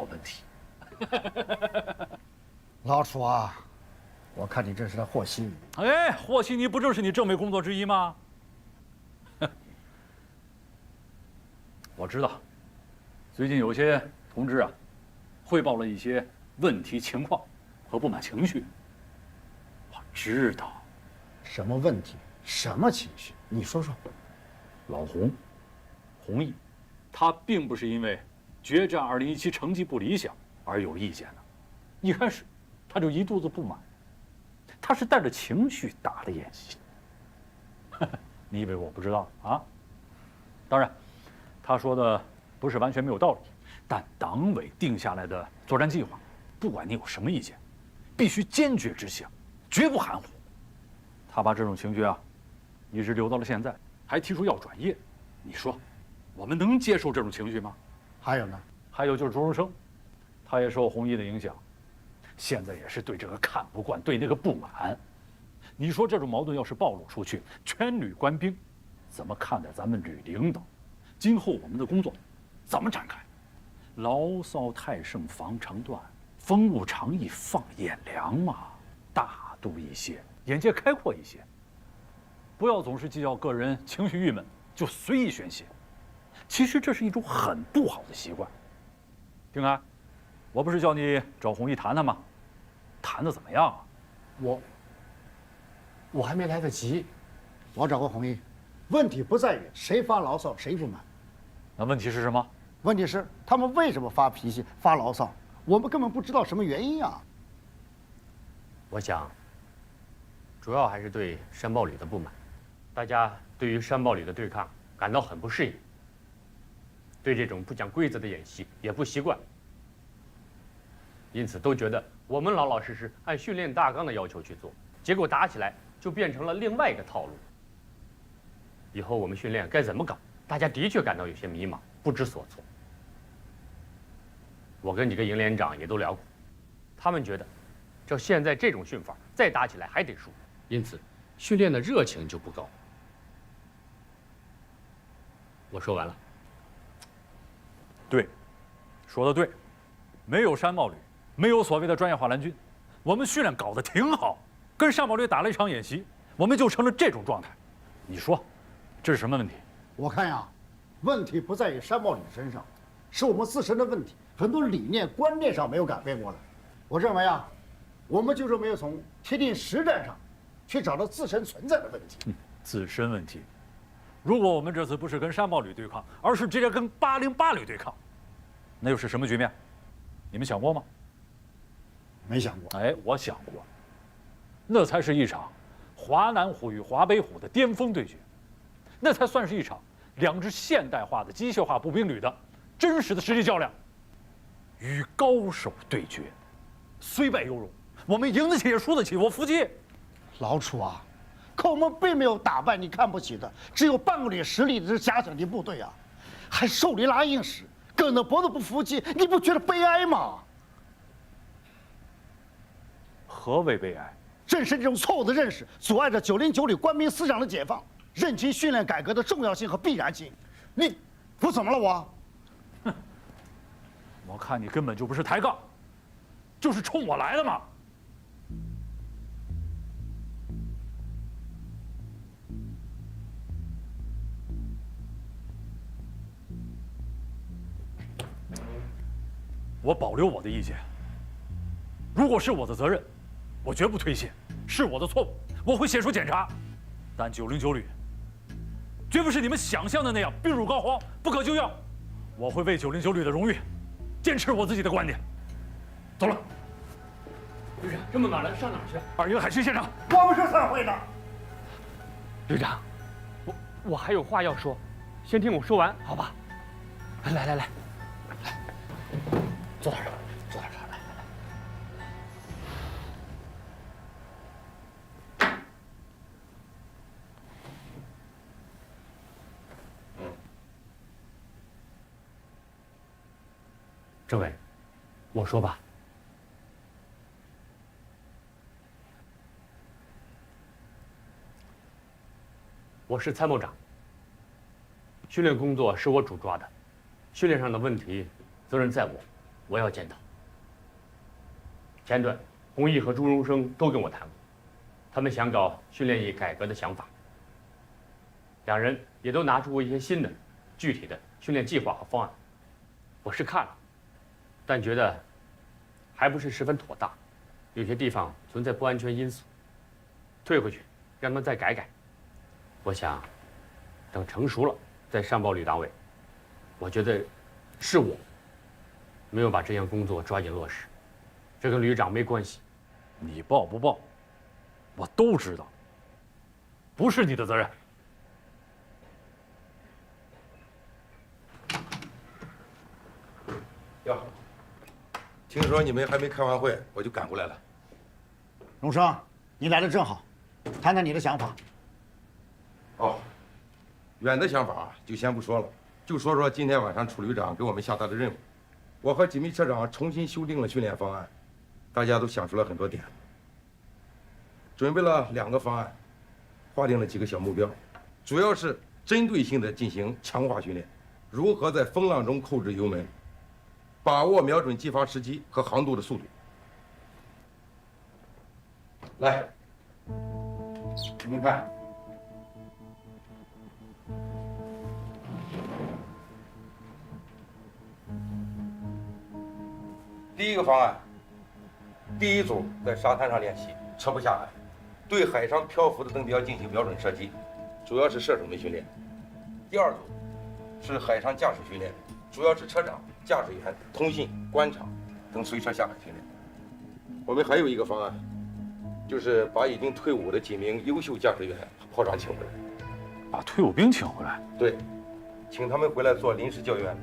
问题。老楚啊，我看你这是在和稀泥。哎，和稀泥不正是你政委工作之一吗？我知道，最近有些同志啊，汇报了一些问题情况和不满情绪。我知道，什么问题，什么情绪？你说说。老弘毅，他并不是因为决战2017成绩不理想而有意见的，一开始他就一肚子不满，他是带着情绪打的演习。你以为我不知道啊？当然。他说的不是完全没有道理，但党委定下来的作战计划，不管你有什么意见，必须坚决执行，绝不含糊。他把这种情绪啊，一直留到了现在，还提出要转业。你说，我们能接受这种情绪吗？还有呢？还有就是周荣生，他也受弘毅的影响，现在也是对这个看不惯，对那个不满。你说这种矛盾要是暴露出去，全旅官兵怎么看待咱们旅领导？今后我们的工作怎么展开？牢骚太盛防肠断，风物长宜放眼量嘛。大度一些，眼界开阔一些，不要总是计较个人情绪郁闷就随意宣泄。其实这是一种很不好的习惯。丁安，我不是叫你找弘毅谈谈吗？谈得怎么样啊？我还没来得及。我找过弘毅，问题不在于谁发牢骚谁不满。那问题是什么？问题是他们为什么发脾气、发牢骚？我们根本不知道什么原因啊！我想，主要还是对山豹旅的不满，大家对于山豹旅的对抗感到很不适应，对这种不讲规则的演习也不习惯，因此都觉得我们老老实实按训练大纲的要求去做，结果打起来就变成了另外一个套路。以后我们训练该怎么搞，大家的确感到有些迷茫，不知所措。我跟几个营连长也都聊过，他们觉得，照现在这种训法，再打起来还得输，因此训练的热情就不高。我说完了。对，说得对，没有山豹旅，没有所谓的专业化蓝军，我们训练搞得挺好，跟山豹旅打了一场演习，我们就成了这种状态。你说，这是什么问题？我看呀，问题不在于山豹旅身上，是我们自身的问题，很多理念观念上没有改变过来。我认为啊，我们就是没有从贴近实战上去找到自身存在的问题。自身问题。如果我们这次不是跟山豹旅对抗，而是直接跟808旅对抗，那又是什么局面？你们想过吗？没想过。哎，我想过，那才是一场华南虎与华北虎的巅峰对决，那才算是一场两支现代化的机械化步兵旅的真实的实力较量，与高手对决，虽败犹荣，我们赢得起也输得起，我服气。老楚啊，可我们并没有打败你看不起的只有半个旅实力的这假想敌部队啊，还受你拉硬使，梗着脖子不服气，你不觉得悲哀吗？何为悲哀？正是这种错误的认识，阻碍着909旅官兵思想的解放，认清训练改革的重要性和必然性。我怎么了我？哼，我看你根本就不是抬杠，就是冲我来的嘛。我保留我的意见。如果是我的责任，我绝不推卸；是我的错误，我会写出检查。但909旅绝不是你们想象的那样病入膏肓、不可救药。我会为909旅的荣誉，坚持我自己的观点。走了。旅长，这么晚了，上哪儿去？二营海军现场。我们是散会的。旅长，我还有话要说，先听我说完，好吧？来，坐这儿，坐这儿，来。政委，我说吧。我是参谋长，训练工作是我主抓的，训练上的问题，责任在我，我要检讨。前段，洪毅和朱荣生都跟我谈过，他们想搞训练役改革的想法。两人也都拿出过一些新的、具体的训练计划和方案，我是看了，但觉得还不是十分妥当，有些地方存在不安全因素，退回去让他们再改改。我想，等成熟了再上报旅党委。我觉得，是我没有把这项工作抓紧落实，这跟旅长没关系。你报不报，我都知道，不是你的责任。哟，听说你们还没开完会，我就赶过来了。荣生，你来的正好，谈谈你的想法。哦，远的想法就先不说了，就说说今天晚上楚旅长给我们下达的任务。我和锦觅车长重新修订了训练方案，大家都想出了很多点，准备了2个方案，划定了几个小目标，主要是针对性的进行强化训练，如何在风浪中扣制油门，把握瞄准击发时机和航渡的速度。来，你们看。第一个方案，第一组在沙滩上练习，撤不下来，对海上漂浮的灯标进行瞄准射击，主要是射手们训练。第二组是海上驾驶训练，主要是车长、驾驶员、通信、官场等随车下海训练。我们还有一个方案，就是把已经退伍的几名优秀驾驶员破窗请回来。把退伍兵请回来？对，请他们回来做临时教员。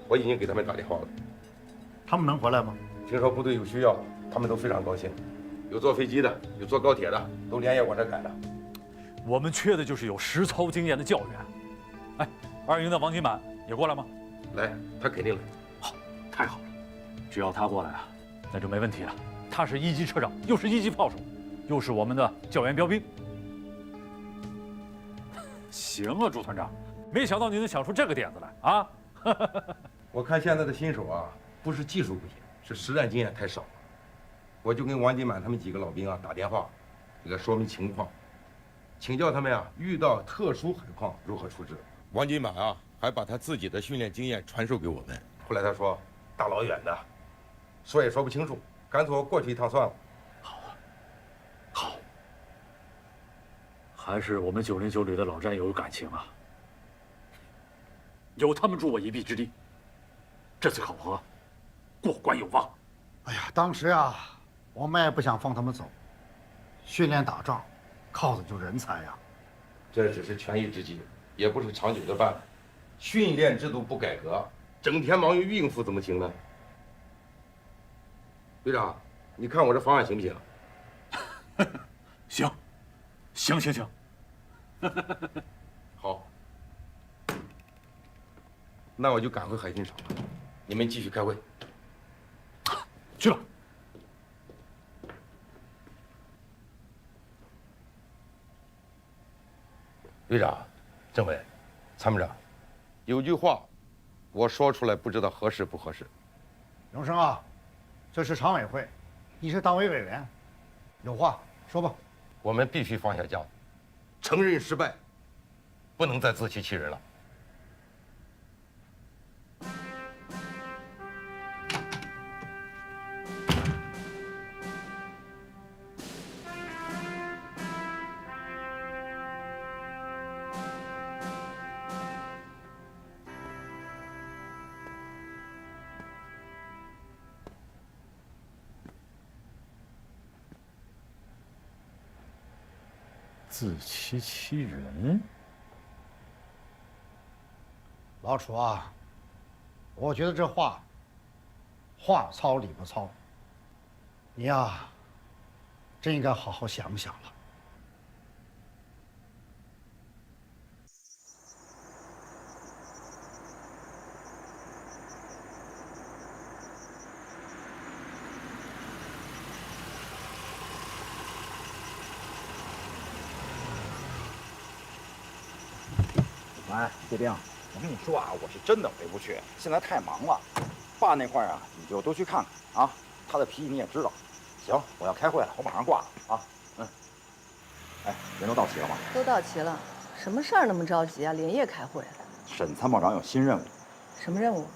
我已经给他们打电话了。他们能回来吗？听说部队有需要，他们都非常高兴。有坐飞机的，有坐高铁的，都连夜往这赶了。我们缺的就是有实操经验的教员。哎，2营的王金满也过来吗？来，他肯定来。好，太好了，只要他过来啊，那就没问题了。他是1级车长，又是1级炮手，又是我们的教员标兵。行啊，朱团长，没想到你能想出这个点子来啊！我看现在的新手啊，不是技术不行，是实战经验太少了。我就跟王金满他们几个老兵啊打电话，给他说明情况，请教他们啊遇到特殊海况如何处置。王金满啊还把他自己的训练经验传授给我们。后来他说大老远的，说也说不清楚，干脆我过去一趟算了。好，还是我们909旅的老战友有感情啊，有他们助我一臂之力，这次考核过关有望。哎呀，当时啊，我们也不想放他们走，训练打仗靠的就是人才呀。这只是权宜之计，也不是长久的办法。训练制度不改革，整天忙于应付怎么行呢？队长，你看我这方案行不行？行，行。好，那我就赶回海军场了。你们继续开会。去吧。队长、政委、参谋长，有句话，我说出来不知道合适不合适。永生啊，这是常委会，你是党委委员，有话说吧。我们必须放下架子，承认失败，不能再自欺欺人了。自欺欺人，老楚啊，我觉得这话糙理不糙，你呀，真应该好好想想了。哎，叶兵，我跟你说啊，我是真的回不去，现在太忙了。爸那块啊，你就多去看看啊，他的脾气你也知道。行，我要开会了，我马上挂了啊。哎，人都到齐了吗？都到齐了，什么事儿那么着急啊？连夜开会。沈参谋长有新任务。什么任务？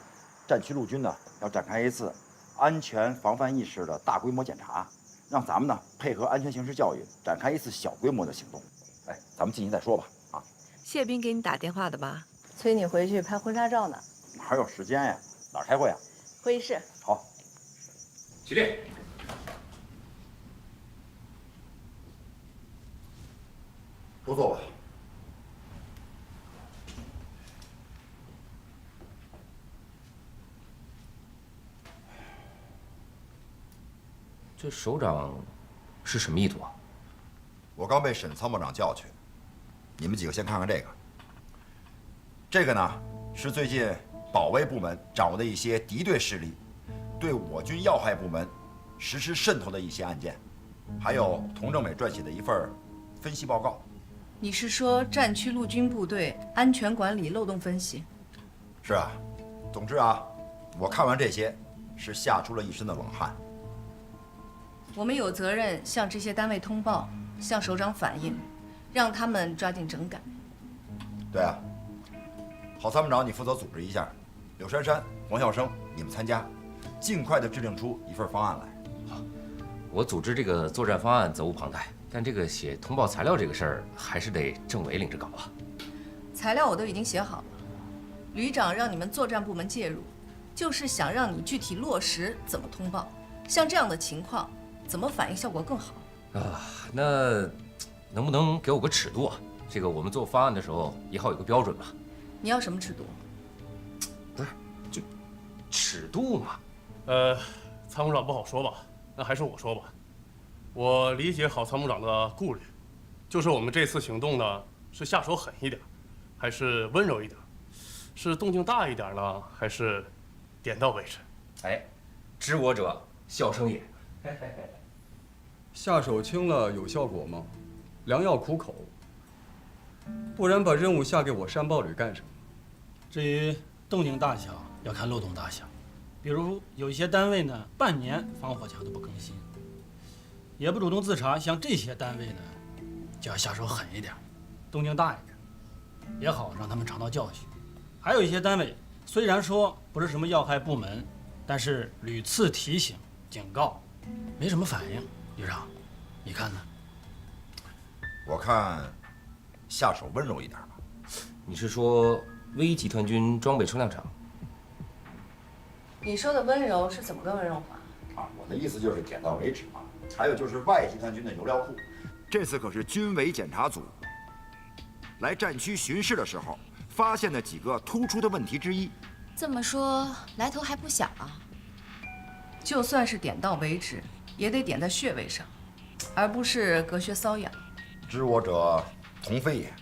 战区陆军呢要展开一次安全防范意识的大规模检查，让咱们呢配合安全形势教育，展开一次小规模的行动。哎，咱们进去再说吧。啊。谢兵给你打电话的吧？催你回去拍婚纱照呢。哪有时间呀？哪儿开会啊？会议室。好。起立。都坐吧。这首长是什么意图啊？我刚被沈参谋长叫去，你们几个先看看这个。这个呢是最近保卫部门掌握的一些敌对势力对我军要害部门实施渗透的一些案件，还有童政委撰写的一份分析报告。你是说战区陆军部队安全管理漏洞分析？是啊，总之啊，我看完这些是吓出了一身的冷汗。我们有责任向这些单位通报，向首长反映，让他们抓紧整改。对啊，郝参谋长，你负责组织一下，柳珊珊、黄孝生，你们参加，尽快的制定出一份方案来。好，我组织这个作战方案责无旁贷，但这个写通报材料这个事儿，还是得政委领着搞啊。材料我都已经写好了，旅长让你们作战部门介入，就是想让你具体落实怎么通报，像这样的情况，怎么反应效果更好。那能不能给我个尺度啊？这个我们做方案的时候也好有个标准嘛。你要什么尺度？不是，就尺度嘛。参谋长不好说吧？那还是我说吧。我理解郝参谋长的顾虑，就是我们这次行动呢，是下手狠一点，还是温柔一点？是动静大一点呢，还是点到为止？哎，知我者笑生也。下手轻了有效果吗？良药苦口。不然把任务下给我山豹旅干什么？至于动静大小，要看漏洞大小。比如有一些单位呢，半年防火墙都不更新，也不主动自查，像这些单位呢，就要下手狠一点，动静大一点，也好让他们尝到教训。还有一些单位虽然说不是什么要害部门，但是屡次提醒、警告，没什么反应。旅长，你看呢？我看下手温柔一点吧。你是说微集团军装备车辆厂？你说的温柔是怎么个温柔法？我的意思就是点到为止嘛。还有就是外集团军的油料库，这次可是军委检查组来战区巡视的时候发现的几个突出的问题之一。这么说来头还不小啊。就算是点到为止，也得点在穴位上，而不是隔靴搔痒。知我者同非也。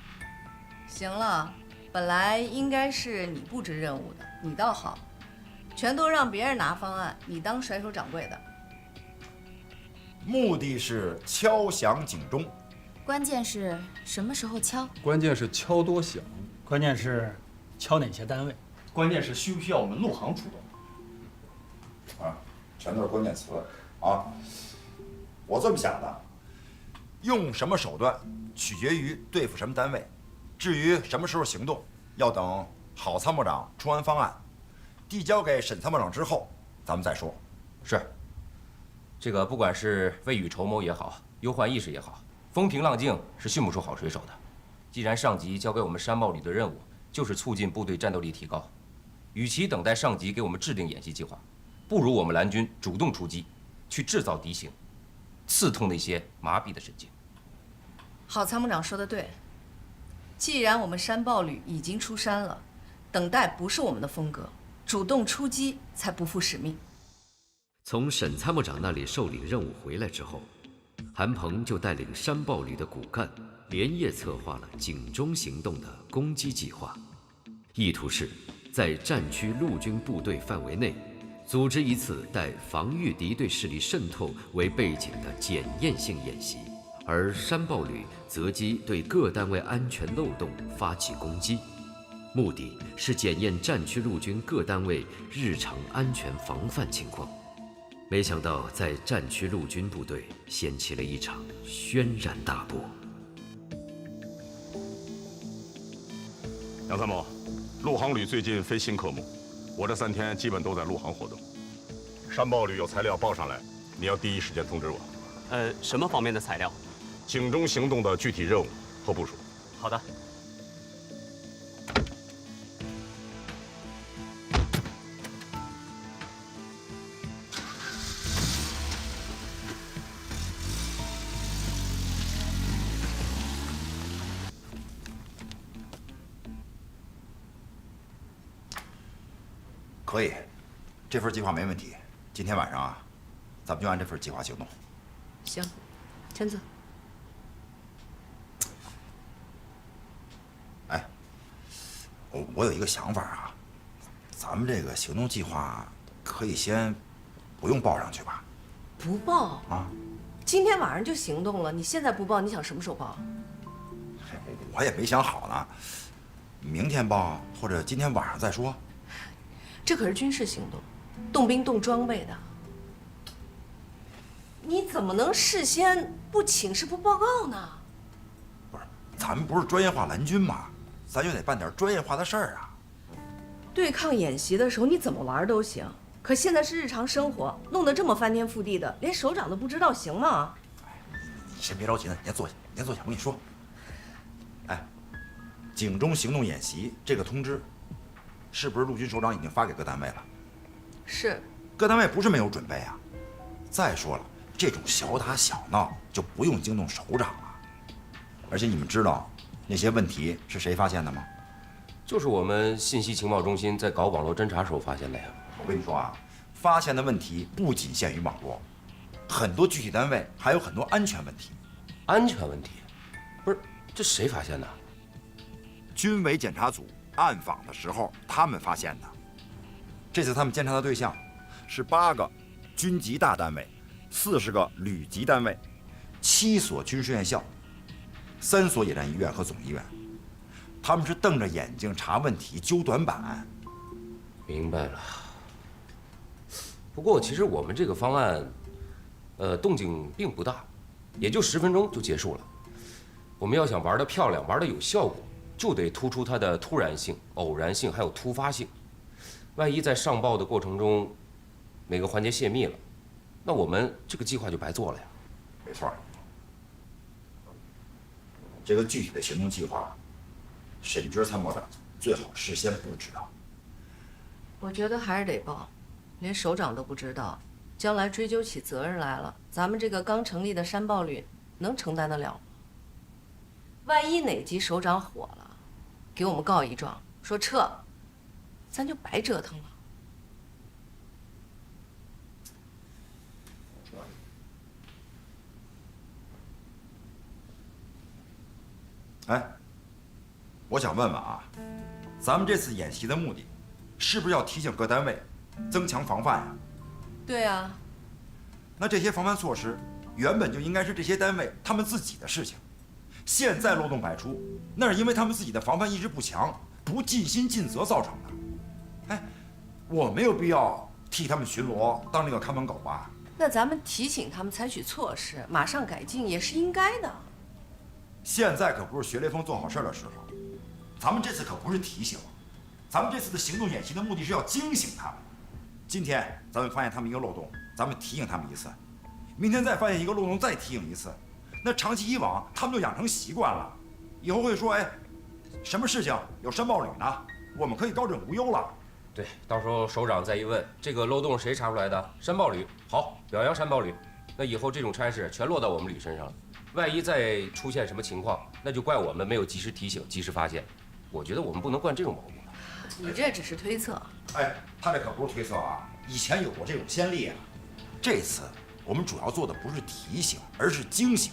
行了，本来应该是你布置任务的，你倒好，全都让别人拿方案，你当甩手掌柜的。目的是敲响警钟，关键是什么时候敲？关键是敲多响，关键是敲哪些单位，关键是需不需要我们陆航出动？全都是关键词啊！我这么想的，用什么手段取决于对付什么单位，至于什么时候行动，要等郝参谋长出完方案，递交给沈参谋长之后，咱们再说。是。这个不管是未雨绸缪也好，忧患意识也好，风平浪静是训不出好水手的。既然上级交给我们山豹旅的任务就是促进部队战斗力提高，与其等待上级给我们制定演习计划，不如我们蓝军主动出击，去制造敌情，刺痛那些麻痹的神经。郝参谋长说的对，既然我们山豹旅已经出山了，等待不是我们的风格，主动出击才不负使命。从沈参谋长那里受领任务回来之后，韩鹏就带领山豹旅的骨干连夜策划了警钟行动的攻击计划，意图是在战区陆军部队范围内组织一次带防御敌对势力渗透为背景的检验性演习，而山豹旅择机对各单位安全漏洞发起攻击，目的是检验战区陆军各单位日常安全防范情况。没想到在战区陆军部队掀起了一场轩然大波。杨参谋，陆航旅最近飞新科目，我这3天基本都在陆航活动。山豹旅有材料报上来，你要第一时间通知我。什么方面的材料？警钟行动的具体任务和部署。好的。可以，这份计划没问题。今天晚上啊，咱们就按这份计划行动。行，签字。哎，我有一个想法啊，咱们这个行动计划可以先不用报上去吧？不报啊？今天晚上就行动了，你现在不报，你想什么时候报？我也没想好呢，明天报或者今天晚上再说。这可是军事行动，动兵动装备的，你怎么能事先不请示不报告呢？咱们不是专业化蓝军吗？咱就得办点专业化的事儿啊。对抗演习的时候你怎么玩都行，可现在是日常生活，弄得这么翻天覆地的，连首长都不知道，行吗？你先别着急呢，你先坐下，你先坐下，我跟你说。哎，警钟行动演习这个通知，是不是陆军首长已经发给各单位了？是。各单位不是没有准备啊。再说了，这种小打小闹就不用惊动首长了。而且你们知道那些问题是谁发现的吗？就是我们信息情报中心在搞网络侦查时候发现的呀。我跟你说啊，发现的问题不仅限于网络，很多具体单位还有很多安全问题。安全问题？不是，这谁发现的？军委检查组暗访的时候，他们发现的。这次他们监察的对象是8个军级大单位，40个旅级单位，7所军事院校，3所野战医院和总医院。他们是瞪着眼睛查问题、揪短板。明白了。不过其实我们这个方案，动静并不大，也就10分钟就结束了。我们要想玩得漂亮、玩得有效果，就得突出它的突然性、偶然性还有突发性。万一在上报的过程中，哪个环节泄密了，那我们这个计划就白做了呀。没错。这个具体的行动计划，沈军参谋长最好事先布置的。我觉得还是得报，连首长都不知道，将来追究起责任来了，咱们这个刚成立的山豹旅能承担得了吗？万一哪级首长火了，给我们告一状，说撤，咱就白折腾了。哎，我想问问啊，咱们这次演习的目的，是不是要提醒各单位增强防范呀？对啊。那这些防范措施原本就应该是这些单位他们自己的事情，现在漏洞百出，那是因为他们自己的防范意识不强，不尽心尽责造成的。哎，我没有必要替他们巡逻当那个看门狗吧？那咱们提醒他们采取措施，马上改进也是应该的。现在可不是学雷锋做好事的时候，咱们这次可不是提醒，咱们这次的行动演习的目的是要惊醒他们。今天咱们发现他们一个漏洞，咱们提醒他们一次，明天再发现一个漏洞，再提醒一次，那长期以往，他们就养成习惯了，以后会说，哎，什么事情有山豹旅呢，我们可以高枕无忧了。对，到时候首长再一问，这个漏洞谁查出来的？山豹旅，好，表扬山豹旅。那以后这种差事全落到我们旅身上了。万一再出现什么情况，那就怪我们没有及时提醒、及时发现。我觉得我们不能惯这种毛病。你这只是推测。哎，他这可不是推测啊，以前有过这种先例啊。这次我们主要做的不是提醒，而是惊醒。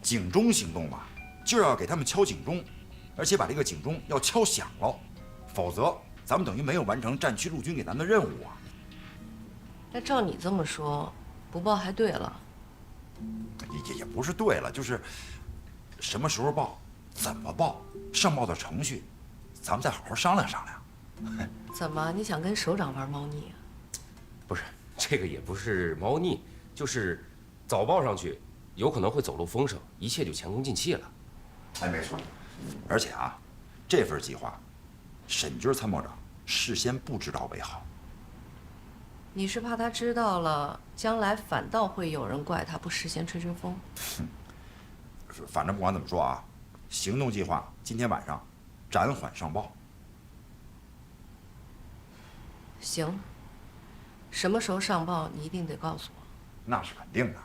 警钟行动嘛，就要给他们敲警钟，而且把这个警钟要敲响了，否则咱们等于没有完成战区陆军给咱的任务啊。那照你这么说，不报还对了。也不是对了，就是什么时候报，怎么报，上报的程序，咱们再好好商量商量。怎么，你想跟首长玩猫腻啊？不是，这个也不是猫腻，就是早报上去，有可能会走漏风声，一切就前功尽弃了。哎，没错。而且啊，这份计划，沈军参谋长事先布置到为好。你是怕他知道了，将来反倒会有人怪他不事先吹吹风？反正不管怎么说啊，行动计划今天晚上暂缓上报。行，什么时候上报你一定得告诉我。那是肯定的。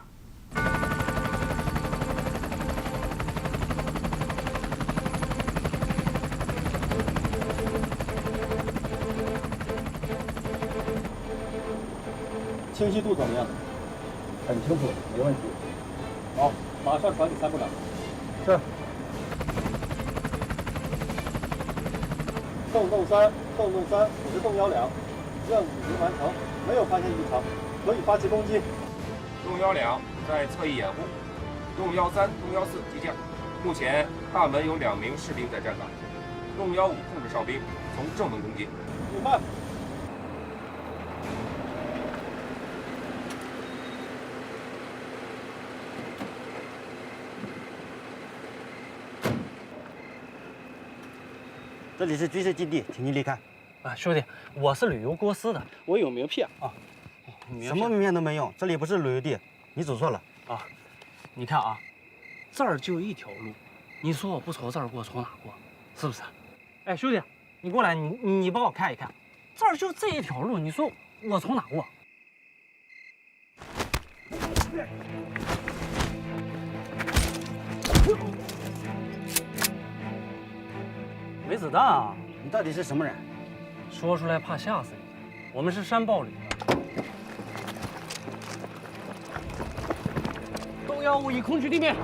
清晰度怎么样？很清楚，没问题。好，马上传给参谋长。是。洞洞3，我是洞1-2，任务已经完成，没有发现异常，可以发起攻击。洞1-2在侧翼掩护，洞1-3、洞1-4急降。目前大门有2名士兵在站岗，洞1-5控制哨兵从正门攻击。5慢。这里是军事基地，请您离开。啊，兄弟，我是旅游公司的，我有名片啊。什么名片都没用，这里不是旅游地，你走错了。啊，你看啊，这儿就一条路，你说我不从这儿过，从哪过？是不是？哎，兄弟，你过来，你帮我看一看，这儿就这一条路，你说我从哪过？没子弹啊！你到底是什么人？说出来怕吓死你。我们是山豹旅的。动幺5已控制地面。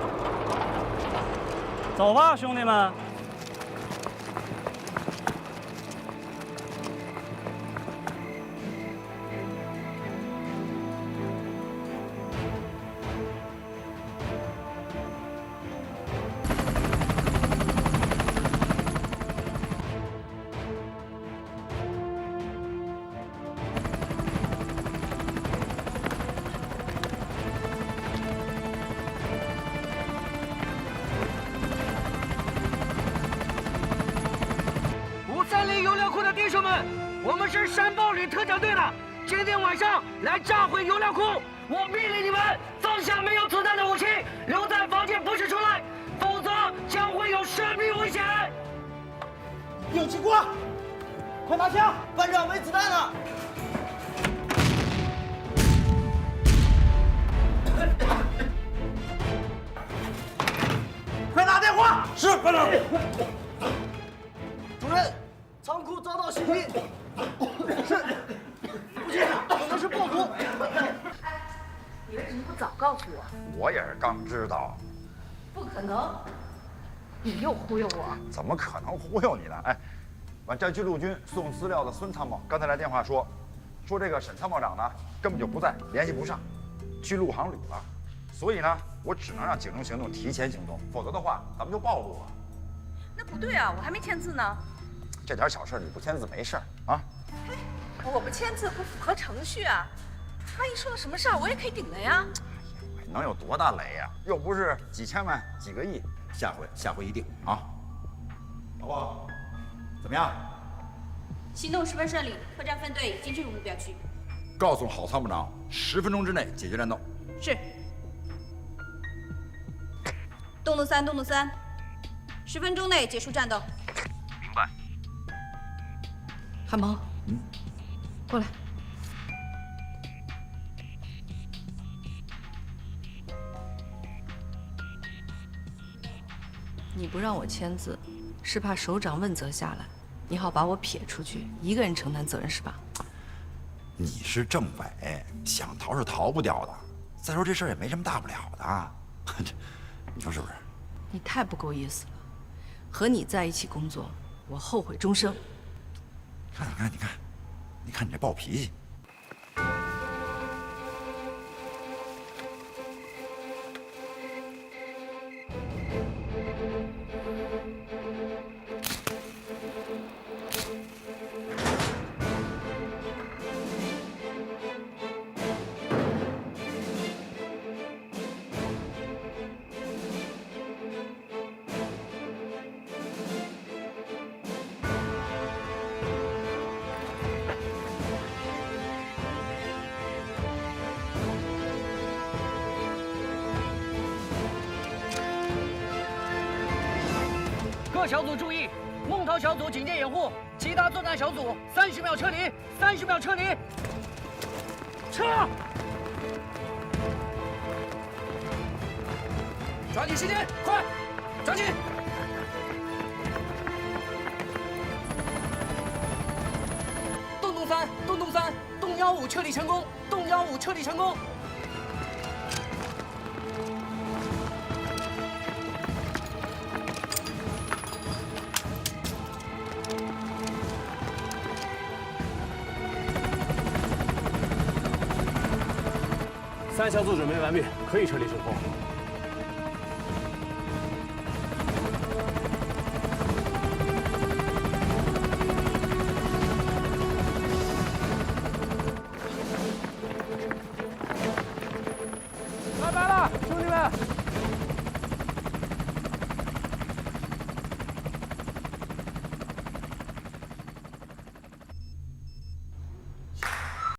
走吧，兄弟们。 530油料库的弟兄们，我们是山豹旅特长队的，今天晚上来炸毁油料库。我命令你们放下没有子弹的武器，留在房间，不许出来，否则将会有生命危险。有机关，快拿枪！班长没子弹了。快打电话！是班长。主任，仓库遭到袭击。是。不行，可能是暴徒。你为什么不早告诉我？我也是刚知道。不可能，你又忽悠我。怎么可能忽悠你呢？哎，俺战区陆军送资料的孙参谋刚才来电话说这个沈参谋长呢根本就不在，联系不上，去陆航旅了。所以呢，我只能让警政行动提前行动，否则的话咱们就暴露了。那不对啊，我还没签字呢。这点小事你不签字没事啊？嘿，我不签字不符合程序啊，万一出了什么事儿，我也可以顶了呀。能有多大雷呀？又不是几千万、几个亿，下回一定啊！老婆，怎么样？行动十分顺利，特战分队已经进入目标区。告诉郝参谋长，10分钟之内解决战斗。是。动作3，10分钟内结束战斗。明白。韩鹏，过来。你不让我签字，是怕首长问责下来，你好把我撇出去，一个人承担责任是吧？你是政委，想逃是逃不掉的。再说这事儿也没什么大不了的，你说是不是？你太不够意思了，和你在一起工作，我后悔终生。你看你这暴脾气。各小组注意，孟涛小组警戒掩护，其他作战小组30秒撤离，30秒撤离。撤！抓紧时间，快，抓紧！动3，动15撤离成功，动15撤离成功。3小组准备完毕，可以撤离成功。